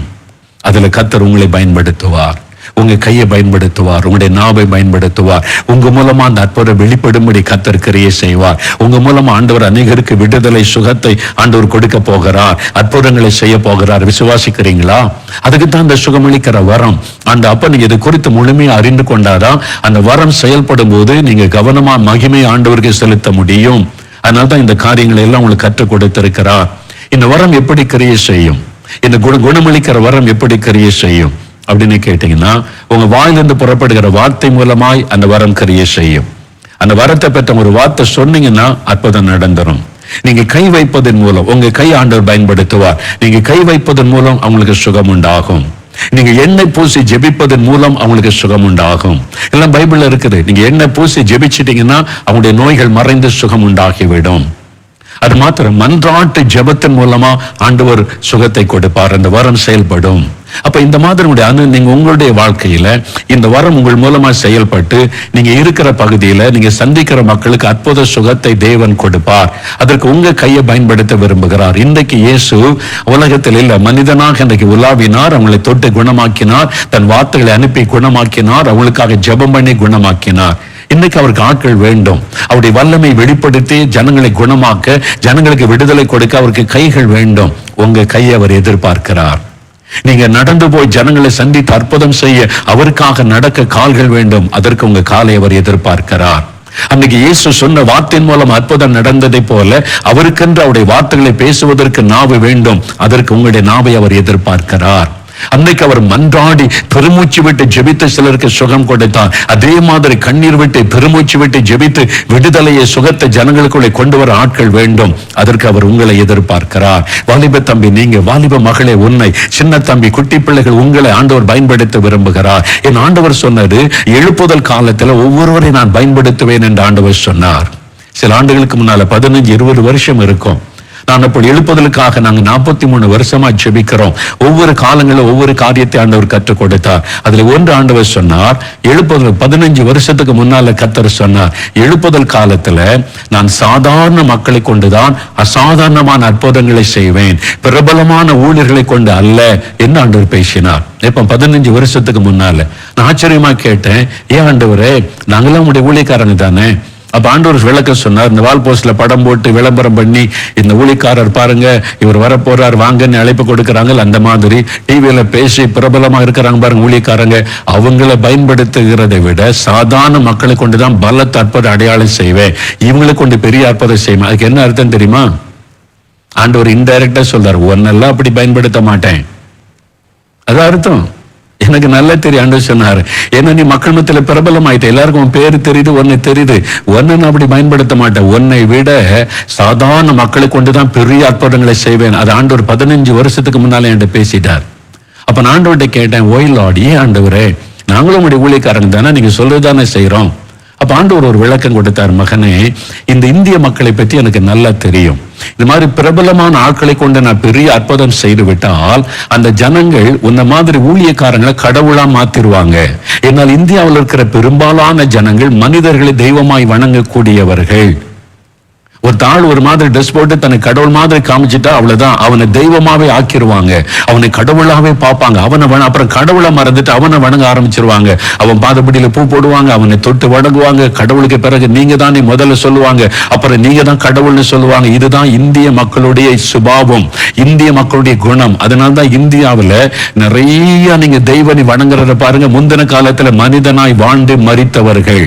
அதுல கர்த்தர் உங்களை பயன்படுத்துவார். உங்க கையை பயன்படுத்துவார், உங்களுடைய நாவை பயன்படுத்துவார். உங்க மூலமா அந்த அற்புதம் வெளிப்படும்படி கர்த்தர் கிரியை செய்வார். உங்க மூலமா ஆண்டவர் அநேகருக்கு விடுதலை சுகத்தை ஆண்டவர் கொடுக்க போகிறார், அற்புதங்களை செய்ய போகிறார். விசுவாசிக்கிறீங்களா? அதுக்கு தான் அந்த சுகமளிக்கிற வரம். அப்ப நீங்க இது குறித்து முழுமையா அறிந்து கொண்டாதான் அந்த வரம் செயல்படும் போது நீங்க கவனமா மகிமை ஆண்டவருக்கு செலுத்த முடியும். அதனால்தான் இந்த காரியங்களை எல்லாம் உங்களுக்கு கற்றுக் கொடுத்திருக்கிறார். இந்த வரம் எப்படி கிரியை செய்யும்? இந்த குணமளிக்கிற வரம் எப்படி கிரியை செய்யும் அப்படின்னு கேட்டீங்கன்னா, உங்க வாயிலிருந்து புறப்படுகிற வார்த்தை மூலமாய் அந்த வரம் கிரியை செய்யும். அந்த வரத்தை பெற்ற ஒரு வார்த்தை சொன்னீங்கன்னா அற்புதம் நடந்துரும். நீங்க கை வைப்பதன் மூலம் உங்க கை ஆண்டவர் பயன்படுத்துவார். நீங்க கை வைப்பதன் மூலம் அவங்களுக்கு சுகம் உண்டாகும். நீங்க எண்ணெய் பூசி ஜெபிப்பதன் மூலம் அவங்களுக்கு சுகம் உண்டாகும். எல்லாம் பைபிள்ல இருக்குது. நீங்க எண்ணெய் பூசி ஜெபிச்சிட்டீங்கன்னா அவங்களுடைய நோய்கள் மறைந்து சுகம் உண்டாகிவிடும். அது மாத்திரம் மன்றாட்டு ஜெபத்தின் மூலமா ஆண்டவர் சுகத்தை கொடுப்பார். அந்த வரம் செயல்படும். அப்ப இந்த மாதிரி நீங்க உங்களுடைய வாழ்க்கையில இந்த வரம் உங்கள் மூலமா செயல்பட்டு நீங்க இருக்கிற பகுதியில நீங்க சந்திக்கிற மக்களுக்கு அற்புத சுகத்தை தேவன் கொடுப்பார். அதற்கு உங்க கையை பயன்படுத்த விரும்புகிறார். இன்றைக்கு இயேசு உலகத்தில் இல்ல, மனிதனாக இன்றைக்கு உலாவினார். அவங்களை தொட்டு குணமாக்கினார். தன் வார்த்தைகளை அனுப்பி குணமாக்கினார். அவங்களுக்காக ஜெபம் பண்ணி குணமாக்கினார். இன்னைக்கு அவருக்கு ஆட்கள் வேண்டும். அவருடைய வல்லமை வெளிப்படுத்தி ஜனங்களை குணமாக்க, ஜனங்களுக்கு விடுதலை கொடுக்க அவருக்கு கைகள் வேண்டும். உங்க கையை அவர் எதிர்பார்க்கிறார். நீங்க நடந்து போய் ஜனங்களை சந்தித்து அற்புதம் செய்ய அவருக்காக நடக்க கால்கள் வேண்டும். அதற்கு உங்க காலை அவர் எதிர்பார்க்கிறார். அன்னைக்கு இயேசு சொன்ன வார்த்தையின் மூலம் அற்புதம் நடந்ததை போல அவருக்கென்று அவருடைய வார்த்தைகளை பேசுவதற்கு நாவு வேண்டும். அதற்கு உங்களுடைய நாவை அவர் எதிர்பார்க்கிறார். அன்னைக்கு அவர் மன்றாடி பெருமூச்சு விட்டு ஜெபித்து சிலருக்கு சுகம் கொடுத்தார். அதே மாதிரி கண்ணீர் விட்டு பெருமூச்சு விட்டு ஜெபித்து விடுதலையை சுகத்தை ஜனங்களுக்குள்ளே கொண்டு வர ஆட்கள் வேண்டும். அதற்கு அவர் உங்களை எதிர்பார்க்கிறார். வாலிப தம்பி நீங்க, வாலிப மகளே உன்னை, சின்ன தம்பி குட்டி பிள்ளைகள் உங்களை ஆண்டவர் பயன்படுத்த விரும்புகிறார். என் ஆண்டவர் சொன்னது, எழுப்புதல் காலத்துல ஒவ்வொருவரை நான் பயன்படுத்துவேன் என்று ஆண்டவர் சொன்னார். சில ஆண்டுகளுக்கு முன்னால 15-20 வருஷம் இருக்கும். நான் அப்படி எழுப்புதலுக்காக நாங்க 43 வருஷமா ஜெபிக்கிறோம். ஒவ்வொரு காலங்களிலும் ஒவ்வொரு காரியத்தை ஆண்டவர் கற்றுக் கொடுத்தார். அதுல ஒன்று ஆண்டவர் சொன்னார், எழுப்புதல் 15 வருஷத்துக்கு முன்னால கர்த்தர் சொன்னார், எழுப்புதல் காலத்துல நான் சாதாரண மக்களை கொண்டுதான் அசாதாரணமான அற்புதங்களை செய்வேன், பிரபலமான ஊழியர்களை கொண்டு அல்ல என்று ஆண்டவர் பேசினார். இப்ப 15 வருஷத்துக்கு முன்னால நான் ஆச்சரியமா கேட்டேன், ஏன் ஆண்டவரே, நாங்களாம் உங்களுடைய ஊழியக்காரங்க தானே? அப்ப ஆண்டவர் விளக்க சொன்னார். இந்த வால் போஸ்ட்ல படம் போட்டு விளம்பரம் பண்ணி, இந்த ஊழியக்காரர் பாருங்க இவர் வர போறார் வாங்கன்னு அழைப்பு கொடுக்கறாங்க, அந்த மாதிரி டிவியில பேசி பிரபலமா இருக்கிறாங்க பாருங்க ஊழியக்காரங்க, அவங்களை பயன்படுத்துகிறதை விட சாதாரண மக்களை கொண்டுதான் பலத்த அற்புத அடையாளம் செய்வேன், இவங்களை கொண்டு பெரிய அற்புதம் செய்வேன். அதுக்கு என்ன அர்த்தம் தெரியுமா? ஆண்டவர் இன்டைரக்டா சொல்றாரு, ஒன்னெல்லாம் அப்படி பயன்படுத்த மாட்டேன். அதான் அர்த்தம். எனக்கு நல்லா தெரியும். ஆண்டவர் சொன்னாரு, ஏன்னா நீ மக்கள் மத்தியில பிரபலம் ஆயிட்ட, எல்லாருக்கும் பேரு தெரியுது, ஒன்னு தெரியுது, ஒன்னு நான் அப்படி பயன்படுத்த மாட்டேன், உன்னை விட சாதாரண மக்களை கொண்டுதான் பெரிய அற்புதங்களை செய்வேன். அது ஆண்டவர் 15 வருஷத்துக்கு முன்னாலே என்கிட்ட பேசிட்டார். அப்ப நான் ஆண்டவர்கிட்ட கேட்டேன், ஓய் லார்ட், ஏன் ஆண்டவரே, நாங்களும் உங்களுடைய ஊழியக்காரங்க தானே, நீங்க சொல்றதுதானே செய்யறோம். அப்ப ஆண்டவர் ஒரு விளக்கம் கொடுத்தார், மகனே, இந்த இந்திய மக்களை பற்றி எனக்கு நல்லா தெரியும். இந்த மாதிரி பிரபலமான ஆட்களை கொண்டு நான் பெரிய அற்புதம் செய்து விட்டால் அந்த ஜனங்கள் உன்ன மாதிரி ஊழியக்காரங்களை கடவுளா மாத்திருவாங்க. என்னால் இந்தியாவில் இருக்கிற பெரும்பாலான ஜனங்கள் மனிதர்களை தெய்வமாய் வணங்கக்கூடியவர்கள். ஒரு தாள் ஒரு மாதிரி ட்ரெஸ் போட்டு தன்னை கடவுள் மாதிரி காமிச்சிட்டா அவ்வளவுதான், அவனை தெய்வமாவே ஆக்கிடுவாங்க, அவனை கடவுளாவே பார்ப்பாங்க. அப்புறம் கடவுளை மறந்துட்டு அவனை வணங்க ஆரம்பிச்சிருவாங்க. அவன் பாதப்படியில பூ போடுவாங்க, அவனை தொட்டு வணங்குவாங்க. கடவுளுக்கு பிறகு நீங்க தான் முதல்ல சொல்லுவாங்க, அப்புறம் நீங்க தான் கடவுள்னு சொல்லுவாங்க. இதுதான் இந்திய மக்களுடைய சுபாவம், இந்திய மக்களுடைய குணம். அதனால்தான் இந்தியாவில் நிறைய நீங்க தெய்வனை வணங்குறத பாருங்க. முந்தின காலத்துல மனிதனாய் வாழ்ந்து மரித்தவர்கள்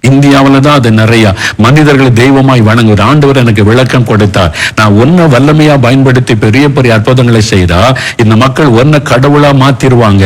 இந்தியாவில தான் அது நிறைய மனிதர்களை தெய்வமாய் வணங்குவது. ஆண்டவர் எனக்கு விளக்கம் கொடுத்தார். நான் ஒன்ன வல்லமையா பயன்படுத்தி பெரிய பெரிய அற்புதங்களை செய்தா இந்த மக்கள் ஒன்ன கடவுளா மாத்திருவாங்க.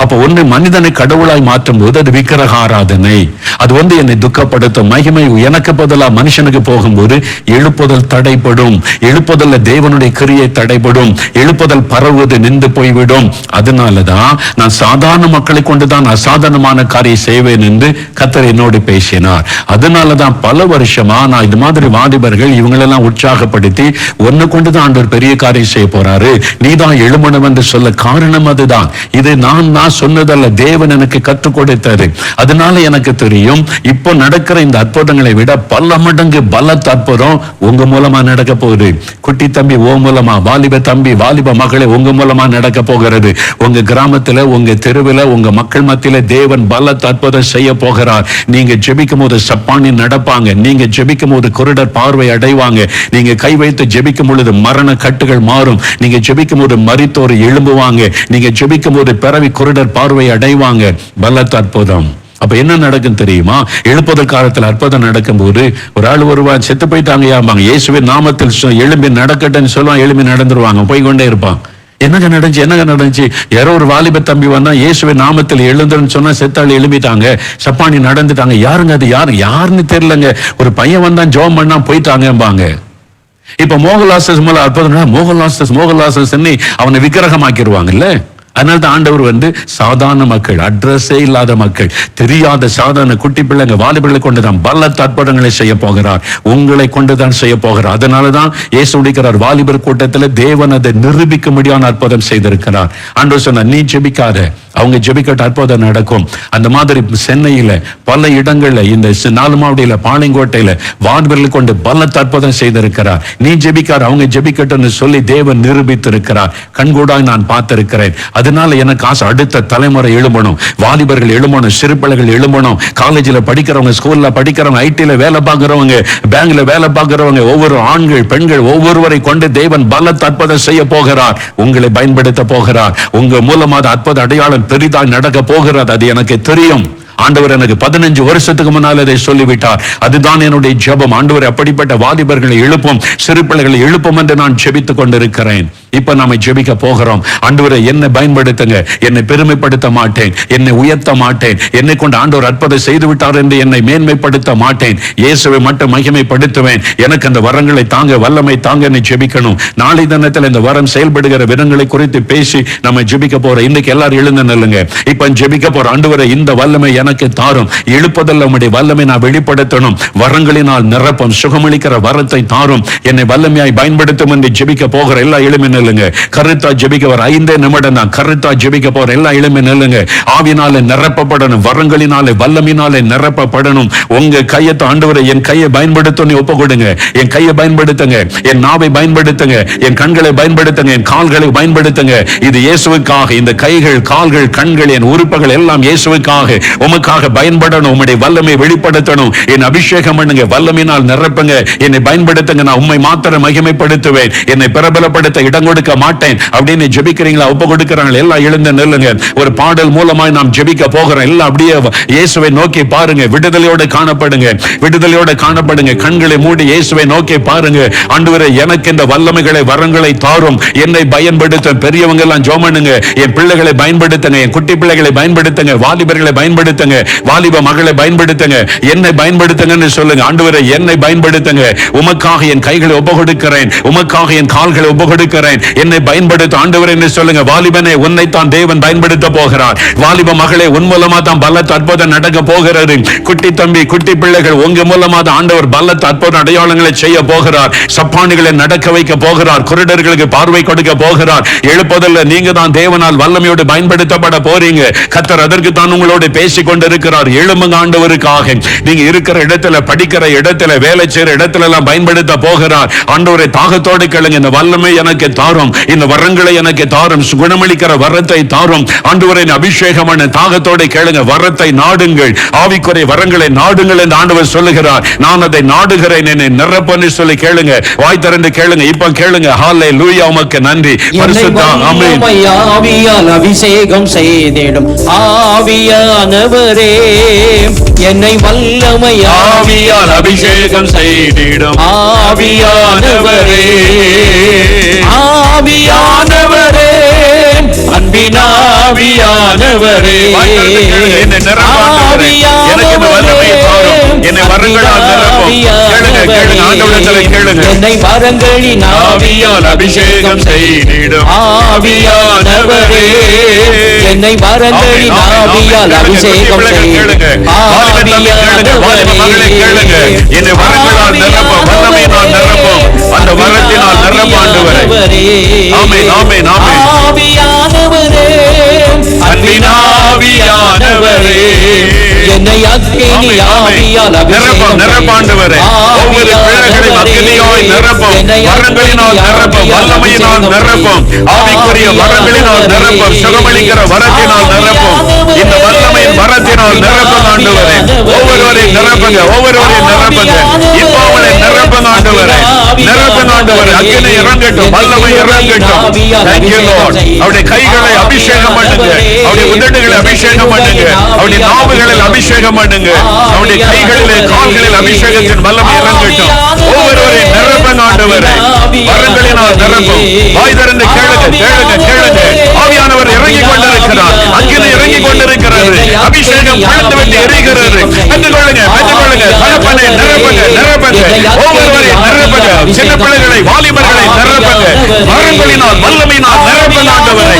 அப்ப ஒன்னு மனிதனை கடவுளாய் மாற்றும் போது அது விக்கிரக ஆராதனை. அது என்னை துக்கப்படுத்தும். மகிமை எனக்கு பதிலா மனுஷனுக்கு போகும்போது எழுப்புதல் தடைப்படும். எழுப்புதல்ல தேவனுடைய கிரியை தடைப்படும். எழுப்புதல் பரவுவது நின்று போய்விடும். அதனாலதான் நான் சாதாரண மக்களை கொண்டுதான் அசாதாரணமான காரியம் செய்வேன் என்று கர்த்தர் என்னோடு பேசினார். அதனாலதான் பல வருஷமா நான் இது மாதிரி வாலிபர்கள் இவங்களெல்லாம் உற்சாகப்படுத்தி ஒன்னு கொண்டுதான் ஆண்டவர் பெரிய காரியம் செய்ய போறாரு, நீதான் எழுமணும் என்று சொல்ல காரணம் அதுதான். இது நான் சொன்னதல்ல, தேவன் எனக்கு கற்றுக் கொடுத்தது. அதனால எனக்கு தெரியும் இப்போ நடக்கிற இந்த அற்புதங்களை விட பல மடங்கு பலத்த அற்புதம் உங்க மூலமா நடக்க போகுது. குட்டி தம்பி ஓ மூலமா, வாலிப தம்பி வாலிப மகளே உங்க மூலமா நடக்க போகிறது. உங்க கிராமத்துல உங்க தெருவில் உங்க மக்கள் மத்தியில தேவன் பலத்த அற்புதம் செய்ய போகிறார். நீங்க ஜெபிக்கும் போது சப்பானி நடப்பாங்க, நீங்க ஜெபிக்கும் போது குருடர் பார்வை அடைவாங்க, நீங்க கை வைத்து ஜெபிக்கும் பொழுது மரண கட்டுகள் மாறும், நீங்க ஜெபிக்கும் போது மரித்தோர் எழும்புவாங்க, நீங்க ஜெபிக்கும் போது பிறவி குருடர் பார்வை அடைவாங்க. பலத்த அற்புதம். அப்ப என்ன நடக்கும் தெரியுமா? எழுப்புதல் காலத்தில் அற்புதம் நடக்கும் போது ஒரு ஆள் வருவான், செத்து போயிட்டாங்க, இயேசுவின் நாமத்தில் எழும்பி நடக்கட்டுன்னு சொல்லுவான், எழும்பி நடந்துருவாங்க, போய் கொண்டே இருப்பான். என்னங்க நடந்துச்சு? யாரோ ஒரு வாலிப தம்பி வந்தா இயேசுவின் நாமத்தில் எழுந்துன்னு சொன்னா செத்தாள் எழுப்பிட்டாங்க, சப்பானி நடந்துட்டாங்க. யாருங்க அது? யாருன்னு தெரியலங்க. ஒரு பையன் வந்தா ஜோம் பண்ணா போயிட்டாங்கம்பாங்க. இப்ப மோகலாசஸ் மூலம் அற்புதம், மோகலாசஸ் அவனை விக்கிரகமாக்கிடுவாங்கல்ல. அதனால தான் ஆண்டவர் சாதாரண மக்கள், அட்ரஸே இல்லாத மக்கள், தெரியாத சாதாரண குட்டி பிள்ளைங்க வாலிபர்களை கொண்டுதான் பலத்த அற்புதங்களை செய்ய போகிறார். உங்களை கொண்டுதான் செய்ய போகிறார். அதனாலதான் இயேசு சொல்லிக்கிறார், வாலிபர் கூட்டத்தில் தேவன் அதை நிரூபிக்க முடியாத அற்புதம் செய்திருக்கிறார். ஆண்டவர் சொன்னார், நீ ஜெபிக்காத, அவங்க ஜெபிக்கட்ட அற்புதம் நடக்கும். அந்த மாதிரி சென்னையில பல இடங்கள்ல, இந்த 4 மாவட்டத்துல, பாளையங்கோட்டையில வாலிபர்களை கொண்டு பலத்த அற்புதம் செய்திருக்கிறார். நீ ஜெபிக்கார், அவங்க ஜெபிக்கட்டும்னு சொல்லி தேவன் நிரூபித்திருக்கிறார். கண்கூடாய் நான் பார்த்திருக்கிறேன். அதனால எனக்கு ஆசை, அடுத்த தலைமுறை எழும்பணும், வாலிபர்கள் எழும்பணும், சிறுபிள்ளைகள் எழும்பணும், காலேஜில் படிக்கிறவங்க, ஸ்கூல்ல படிக்கிறவங்க, ஐடில வேலை பார்க்கிறவங்க, பேங்க்ல வேலை பார்க்கிறவங்க, ஒவ்வொரு ஆண்கள் பெண்கள் ஒவ்வொருவரை கொண்டு தேவன் பலத்த அற்புதம் செய்ய போகிறார். உங்களை பயன்படுத்த போகிறார். உங்க மூலமாக அற்புத அடையாளம் பெரிதாக நடக்க போகிறது. அது எனக்கு தெரியும். ஆண்டவர் எனக்கு 15 வருஷத்துக்கு முன்னால் அதை சொல்லிவிட்டார். அதுதான் என்னுடைய ஜெபம். ஆண்டவர் அப்படிப்பட்ட வாலிபர்களை எழுப்பும், சிறு பிள்ளைகளை எழுப்பும் என்று நான் ஜெபித்துக் கொண்டிருக்கிறேன். இப்ப நாம ஜெபிக்க போகிறோம். ஆண்டவரை என்னை பயன்படுத்துங்க, என்னை பெருமைப்படுத்த மாட்டேன், என்னை உயர்த்த மாட்டேன், என்னை கொண்டு ஆண்டவர் அற்புதம் செய்து விட்டார் என்று என்னை மேன்மைப்படுத்த மாட்டேன், இயேசுவை மட்டும் மகிமைப்படுத்துவேன். எனக்கு அந்த வரங்களை தாங்க, வல்லமை தாங்க ஜெபிக்கணும். நாளை தினத்தில் இந்த வரம் செயல்படுகிற விதங்களை குறித்து பேசி நம்ம ஜெபிக்க போறோம். இன்னைக்கு எல்லாரும் எழுந்து நில்லுங்க. இப்ப ஜெபிக்க போறோம். ஆண்டவரை இந்த வல்லமை எனக்கு தாரும், எழுப்பதில் நம்முடைய வல்லமை நான் வெளிப்படுத்தணும், வரங்களினால் நிரப்பும், சுகமளிக்கிற வரத்தை தாரும், என்னை வல்லமையாய் பயன்படுத்தும் என்று ஜெபிக்க போகிற எல்லா எளிமை நில்லுங்க. கருத்தா ஜெபிக்க வர 5 நிமிடம் தான். கருத்தா ஜெபிக்க போற எல்லா எளிமை நில்லுங்க. ஆவினாலே நிரப்பப்படணும், வரங்களினாலே வல்லமினாலே நிரப்பப்படணும். உங்க கையத்தை ஆண்டவரை என் கையை பயன்படுத்த ஒப்பு கொடுங்க. என் கையை பயன்படுத்துங்க, என் நாவை பயன்படுத்துங்க, என் கண்களை பயன்படுத்துங்க, என் கால்களை பயன்படுத்துங்க. இது இயேசுவுக்காக. இந்த கைகள், கால்கள், கண்கள், என் உறுப்புகள் எல்லாம் இயேசுவுக்காக, உமக்காக பயன்படணும். உம்முடைய வல்லமை வெளிப்படுத்தணும். என் அபிஷேகம் பண்ணுங்க, வல்லமையினால் நிரப்புங்க, என்னை பயன்படுத்துங்க. நான் உம்மை மாத்திரம் மகிமைப்படுத்துவேன், என்னை பிரபலப்படுத்த இடம் கொடுக்க மாட்டேன் அப்படின்னு ஜெபிக்கிறீங்களா? ஒப்பு கொடுக்கிறாங்க. எல்லாம் எழுந்து நில்லுங்க. ஒரு பாடல் மூலமாய் நாம் ஜெபிக்க போகிறோம். எல்லாம் அப்படியே இயேசுவை நோக்கி பாருங்க. விடுதலையோடு காணப்படுங்க, விடுதலையோடு காணப்படுங்க. கண்களை மூடி இயேசுவை நோக்கி பாருங்க. ஆண்டவரே எனக்கு இந்த வல்லமைகளை, வரங்களை தாரும், என்னை பயன்படுத்த. பெரியவங்க எல்லாம் ஜெபம் பண்ணுங்க. என் பிள்ளைகளை பயன்படுத்துங்க, என் குட்டி பிள்ளைகளை பயன்படுத்துங்க, வாலிபர்களை பயன்படுத்துங்க, வாலிப மகளை பயன்படுத்துங்க, என்னை பயன்படுத்துங்கன்னு சொல்லுங்க. ஆண்டவரே என்னை பயன்படுத்துங்க, உமக்காக என் கைகளை ஒப்பு கொடுக்கிறேன், உமக்காக என் கால்களை ஒப்பு கொடுக்கிறேன், விரும்புகிறேன், என்னை பயன்படுத்த ஆண்டவர் என்று சொல்லுங்க. வாலிபனே, உன்னைத்தான் தேவன் பயன்படுத்த போகிறார். வாலிப மகளே, உன் மூலமா தான் பலத்த அற்புதம் நடக்க போகிறது. குட்டி தம்பி, குட்டி பிள்ளைகள், உங்க மூலமா தான் ஆண்டவர் பலத்த அற்புத அடையாளங்களை செய்ய போகிறார். சப்பானிகளை நடக்க வைக்க போகிறார். குருடர்களுக்கு பார்வை கொடுக்க போகிறார். எழுப்பதில் நீங்க தான் தேவனால் வல்லமையோடு பயன்படுத்தப்பட போறீங்க. கர்த்தர் அதற்கு தான் உங்களோடு பேசிக் கொண்டிருக்கிறார். எழும்புங்க ஆண்டவருக்காக. நீங்க இருக்கிற இடத்துல, படிக்கிற இடத்துல, வேலை செய்யற இடத்துல எல்லாம் பயன்படுத்த போகிறார். ஆண்டவரை தாகத்தோடு கேளுங்க, இந்த வல்லமை எனக்கு தாரும், இந்த வரங்களை எனக்கு தாரும், குணமளிக்கிற வரத்தை தாரும். ஆண்டவரை அபிஷேகம் பண்ண தாகத்தோடு கேளுங்க. வரத்தை நாடுங்கள், ஆவிக்குரிய வரங்களை நாடுங்கள் என்று ஆண்டவர் சொல்லுகிறார். நான் அதை நாடுகிறேன், என்னை நிரப்பன்னு சொல்லி கேளுங்க. வாய் திறந்து கேளுங்க. இப்ப கேளுங்க. ஹல்லேலூயா, உமக்கு நன்றி. பரிசுத்த ஆமென். ஆவியால் அபிஷேகம் செய்திடும் ஆவியானவரே, என்னை வல்லமை ஆவியால் அபிஷேகம் செய்திடும் ஆவியானவரே, ஆவியானவரே, அன்பின் ஆவியானவரே, என்னை நிரப்பாண்டவரே, எனக்கு இந்த வல்லமையை தாரும், என்னை வரங்களால் நிரப்பும். கேளுங்க, கேளுங்க, ஆண்டவரிடத்தில் கேளுங்க. என்னை வரங்களின் ஆவியால் அபிஷேகம் செய்திடும் ஆவியானவரே, என்னை வரங்களின் ஆவியால் அபிஷேகம் செய்திடும் ஆவியானவரே, என்னை வரங்களால் நிரப்பும், வல்லமையினால் நிரப்பும், அந்த வரத்தினால் நிரப்பாண்டவரே. ஆமென், ஆமென், ஆமென். ஆவியானவரே, அன்பின் ஆவியானவரே, என்னை அக்கினி ஆவியால் அபிஷேகம் நிரப்பாண்டவரே. ஒவ்வொரு பிள்ளைகளையும் அக்கினியாய் நிரப்பும், வரங்களினால் நிரப்பும், வல்லமையினால் நிரப்பும், ஆவிக்குரிய வரங்களினால் நிரப்பும், சுகமளிக்கிற வரத்தினால் நிரப்பும், இந்த வல்லமையின் வரத்தினால் நிரப்பும் ஆண்டவரே. ஒவ்வொருவரையும் நிரப்புங்க, ஒவ்வொருவரையும் நிரப்புங்க. இப்போ அவளை நிரப்புங்க ஆண்டவரே, நிரப்புங்க ஆண்டவரே. அக்கினி இறங்கட்டும், வல்லமை இறங்கட்டும். Thank you Lord. அவருடைய கைகளை அபிஷேகம் பண்ணுங்க, அவருடைய உதடுகளை அபிஷேகம் பண்ணுங்க, அவருடைய நாவுகளில் அபிஷேகம் பண்ணுங்க, அவருடைய கைகளிலே கால்களில் அபிஷேகத்தின் வல்லமை இறங்கட்டும். ஒவ்வொருவரையும் நிரப்புங்க ஆண்டவரே, வரங்களினால் நிரப்பும். வாய் திறந்து கேளுங்க, கேளுங்க, கேளுங்க. ஆவியானவர் இறங்கி கொண்டிருக்கிறார், அக்கினி இறங்கி கொண்டிருக்கிறது, அபிஷேகம் பழுந்து விட்டு எரிகிறது. பெற்றுக்கொள்ளுங்க, பெற்றுக்கொள்ளுங்க. தகப்பனே, நிரப்புங்க, நிரப்புங்க. ஒவ்வொருவரையும் நிரப்புங்க. சின்ன பிள்ளைகளை, வாலிபர்களை நிரப்புங்க. வரங்களினால் வல்லமையினால் நிரப்புங்க ஆண்டவரை.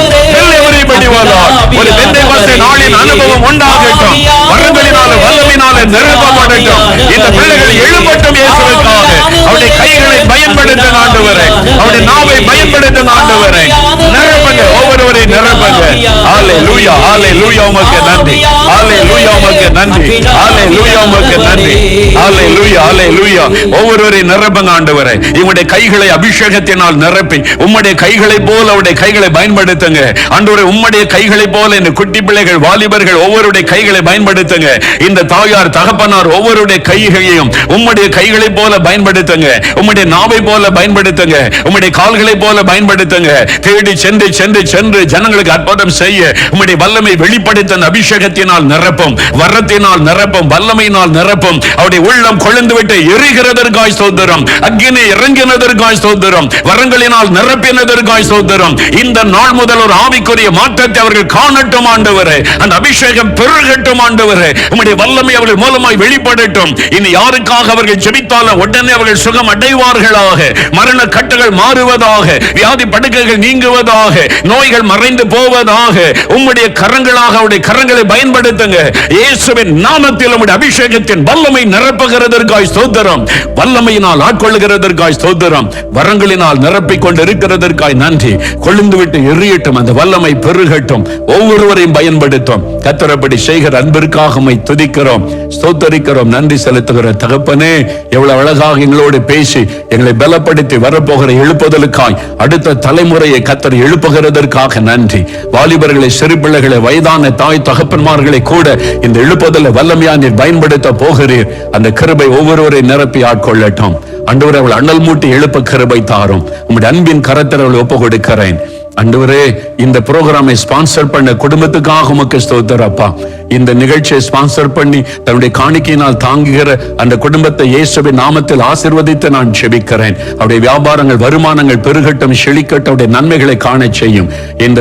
ஒரு பெந்தேகோஸ்தே நாளின் அனுபவம் உண்டாகட்டும். வரங்களினால வல்லமையினால நிரப்பப்படட்டும். இந்த பிள்ளைகள் எழும்பட்டும் இயேசுவுக்காக. அவருடைய கைகளை பயன்படுத்தும் ஆண்டவரே, அவருடைய நாவை பயன்படுத்தும் ஆண்டவரே. நிரப்புங்க, ஒவ்வொருவரையும் நிரப்புங்க. ஹல்லேலூயா, ஹல்லேலூயா, உமக்கு நன்றி. ஹல்லேலூயா, உமக்கு நன்றி. ஹல்லேலூயா, உமக்கு நன்றி. ஹல்லேலூயா, ஹல்லேலூயா. ஒவ்வொருவரையும் நிரப்புங்க ஆண்டவரே. இவருடைய கைகளை அபிஷேகத்தினால் நிரப்பி உம்முடைய கைகளை போல அவருடைய கைகளை பயன்படுத்துங்க ஆண்டவரே. உம்முடைய கைகளை போல இந்த குட்டி பிள்ளைகள், வாலிபர்கள் ஒவ்வொருடைய கைகளை பயன்படுத்துங்க. இந்த தாயார், தகப்பனார் ஒவ்வொருடைய கைகளையும் உம்முடைய கைகளை போல பயன்படுத்துங்க. உம்முடைய நாவை போல பயன்படுத்துங்க. உம்முடைய கால்களை போல பயன்படுத்துங்க. தேடி சென்று சென்று சென்று ஜனங்களுக்கு அற்புதம் செய்ய உம்முடைய வல்லமை வெளிப்படுத்த அபிஷேகத்தினால் நிரப்பும், வரத்தினால் நிரப்பும், வல்லமையினால் நிரப்பும். அவருடைய உள்ளம் கொழுந்து விட்டு எரிகிறதற்காய் ஸ்தோத்திரம். அக்கினி இறங்கினதற்காய் ஸ்தோத்திரம். வரங்களினால் நிரப்பினதற்காய் ஸ்தோத்திரம். இந்த நாள் முதல் ஒரு ஆவிக்குரிய மாற்றத்தை அவர்கள் காணட்டும் ஆண்டவரே. அந்த அபிஷேகம் பெருகட்டும் ஆண்டவரே. உம்முடைய வல்லமை அவர்கள் மூலமாய் வெளிப்படட்டும். இனி யாருக்காக அவர்கள் ஜெபித்தாலும் உடனே அவர்கள் சுகம் அடைவார்களாக. மரண கட்டுகள் மாறுவதாக, வியாதி படுக்கைகள் நீங்குவதாக, நோய்கள் மறைந்து போவதாக. உம்முடைய கரங்களாக அவருடைய கரங்களை பயன்படுத்துங்க. இயேசுவின் நாமத்தில் உம்முடைய அபிஷேகத்தின் வல்லமை நிரப்புகிறதற்காய் ஸ்தோத்திரம். வல்லமையினால் ஆட்கொள்ளுகிறதற்காய் ஸ்தோத்திரம். வரங்களினால் நிரப்பிக் கொண்டு இருக்கிறதற்காய் நன்றி. கொழுந்து விட்டு எரியட்டும், அந்த வல்லமை பெருகட்டும், ஒவ்வொருவரையும் பயன்படுத்தும். கர்த்தரப்படி செய்கிற அன்பிற்காக உம்மை துதிக்கிறோம், ஸ்தோத்தரிக்கிறோம், நன்றி செலுத்துகிற தகப்பனே. எவ்வளவு அழகாக எங்களோடு பேசி எங்களை பலப்படுத்தி வரப்போகிற எழுப்புதலுக்காய் அடுத்த தலைமுறையை கர்த்தர் எழுப்புகிறதற்காக நன்றி. வாலிபர்களை, சிறு பிள்ளைகளை, வயதான தாய் தகப்பன்மார்களை கூட இந்த எழுப்புதலை வல்லமையா நீர் பயன்படுத்த போகிறீர். அந்த கிருபை ஒவ்வொருவரை நிரப்பி ஆட்கொள்ளட்டும் ஆண்டவரே. அவள் அனல் மூட்டி எழுப்ப கிருபை தாரும். உம்முடைய அன்பின் கரத்தில் அவளை ஒப்பு கொடுக்கிறேன் ஆண்டவரே. இந்த புரோகிராமை ஸ்பான்சர் பண்ண குடும்பத்துக்காக உமக்கு ஸ்தோத்திரம் அப்பா. இந்த நிகழ்ச்சியை ஸ்பான்சர் பண்ணி தன்னுடைய காணிக்கையினால் தாங்குகிற அந்த குடும்பத்தை இயேசுவின் நாமத்தில் ஆசீர்வதித்து நான் ஜெபிக்கிறேன். அவருடைய வியாபாரங்கள், வருமானங்கள் பெருகட்டும், செழிக்கட்டும், அவருடைய நன்மைகளை காண செய்யும். இந்த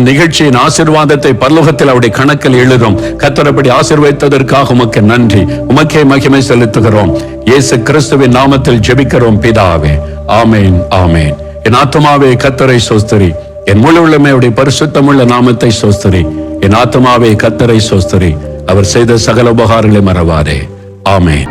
நிகழ்ச்சியின் ஆசீர்வாதத்தை பரலோகத்தில் அவருடைய கணக்கில் எழுதும். கர்த்தரப்படி ஆசீர்வதித்ததற்காக உமக்கு நன்றி. உமக்கே மகிமை செலுத்துகிறோம். இயேசு கிறிஸ்துவின் நாமத்தில் ஜெபிக்கிறோம் பிதாவே. ஆமேன், ஆமேன். என் ஆத்துமாவே கர்த்தரை ஸ்தோத்திரி, என் முழு உள்ளமே அவருடைய பரிசுத்தமுள்ள நாமத்தை ஸ்தோத்திரி. என் ஆத்துமாவே கர்த்தரை ஸ்தோத்திரி, அவர் செய்த சகல உபகாரங்களை மறவாதே. ஆமென்.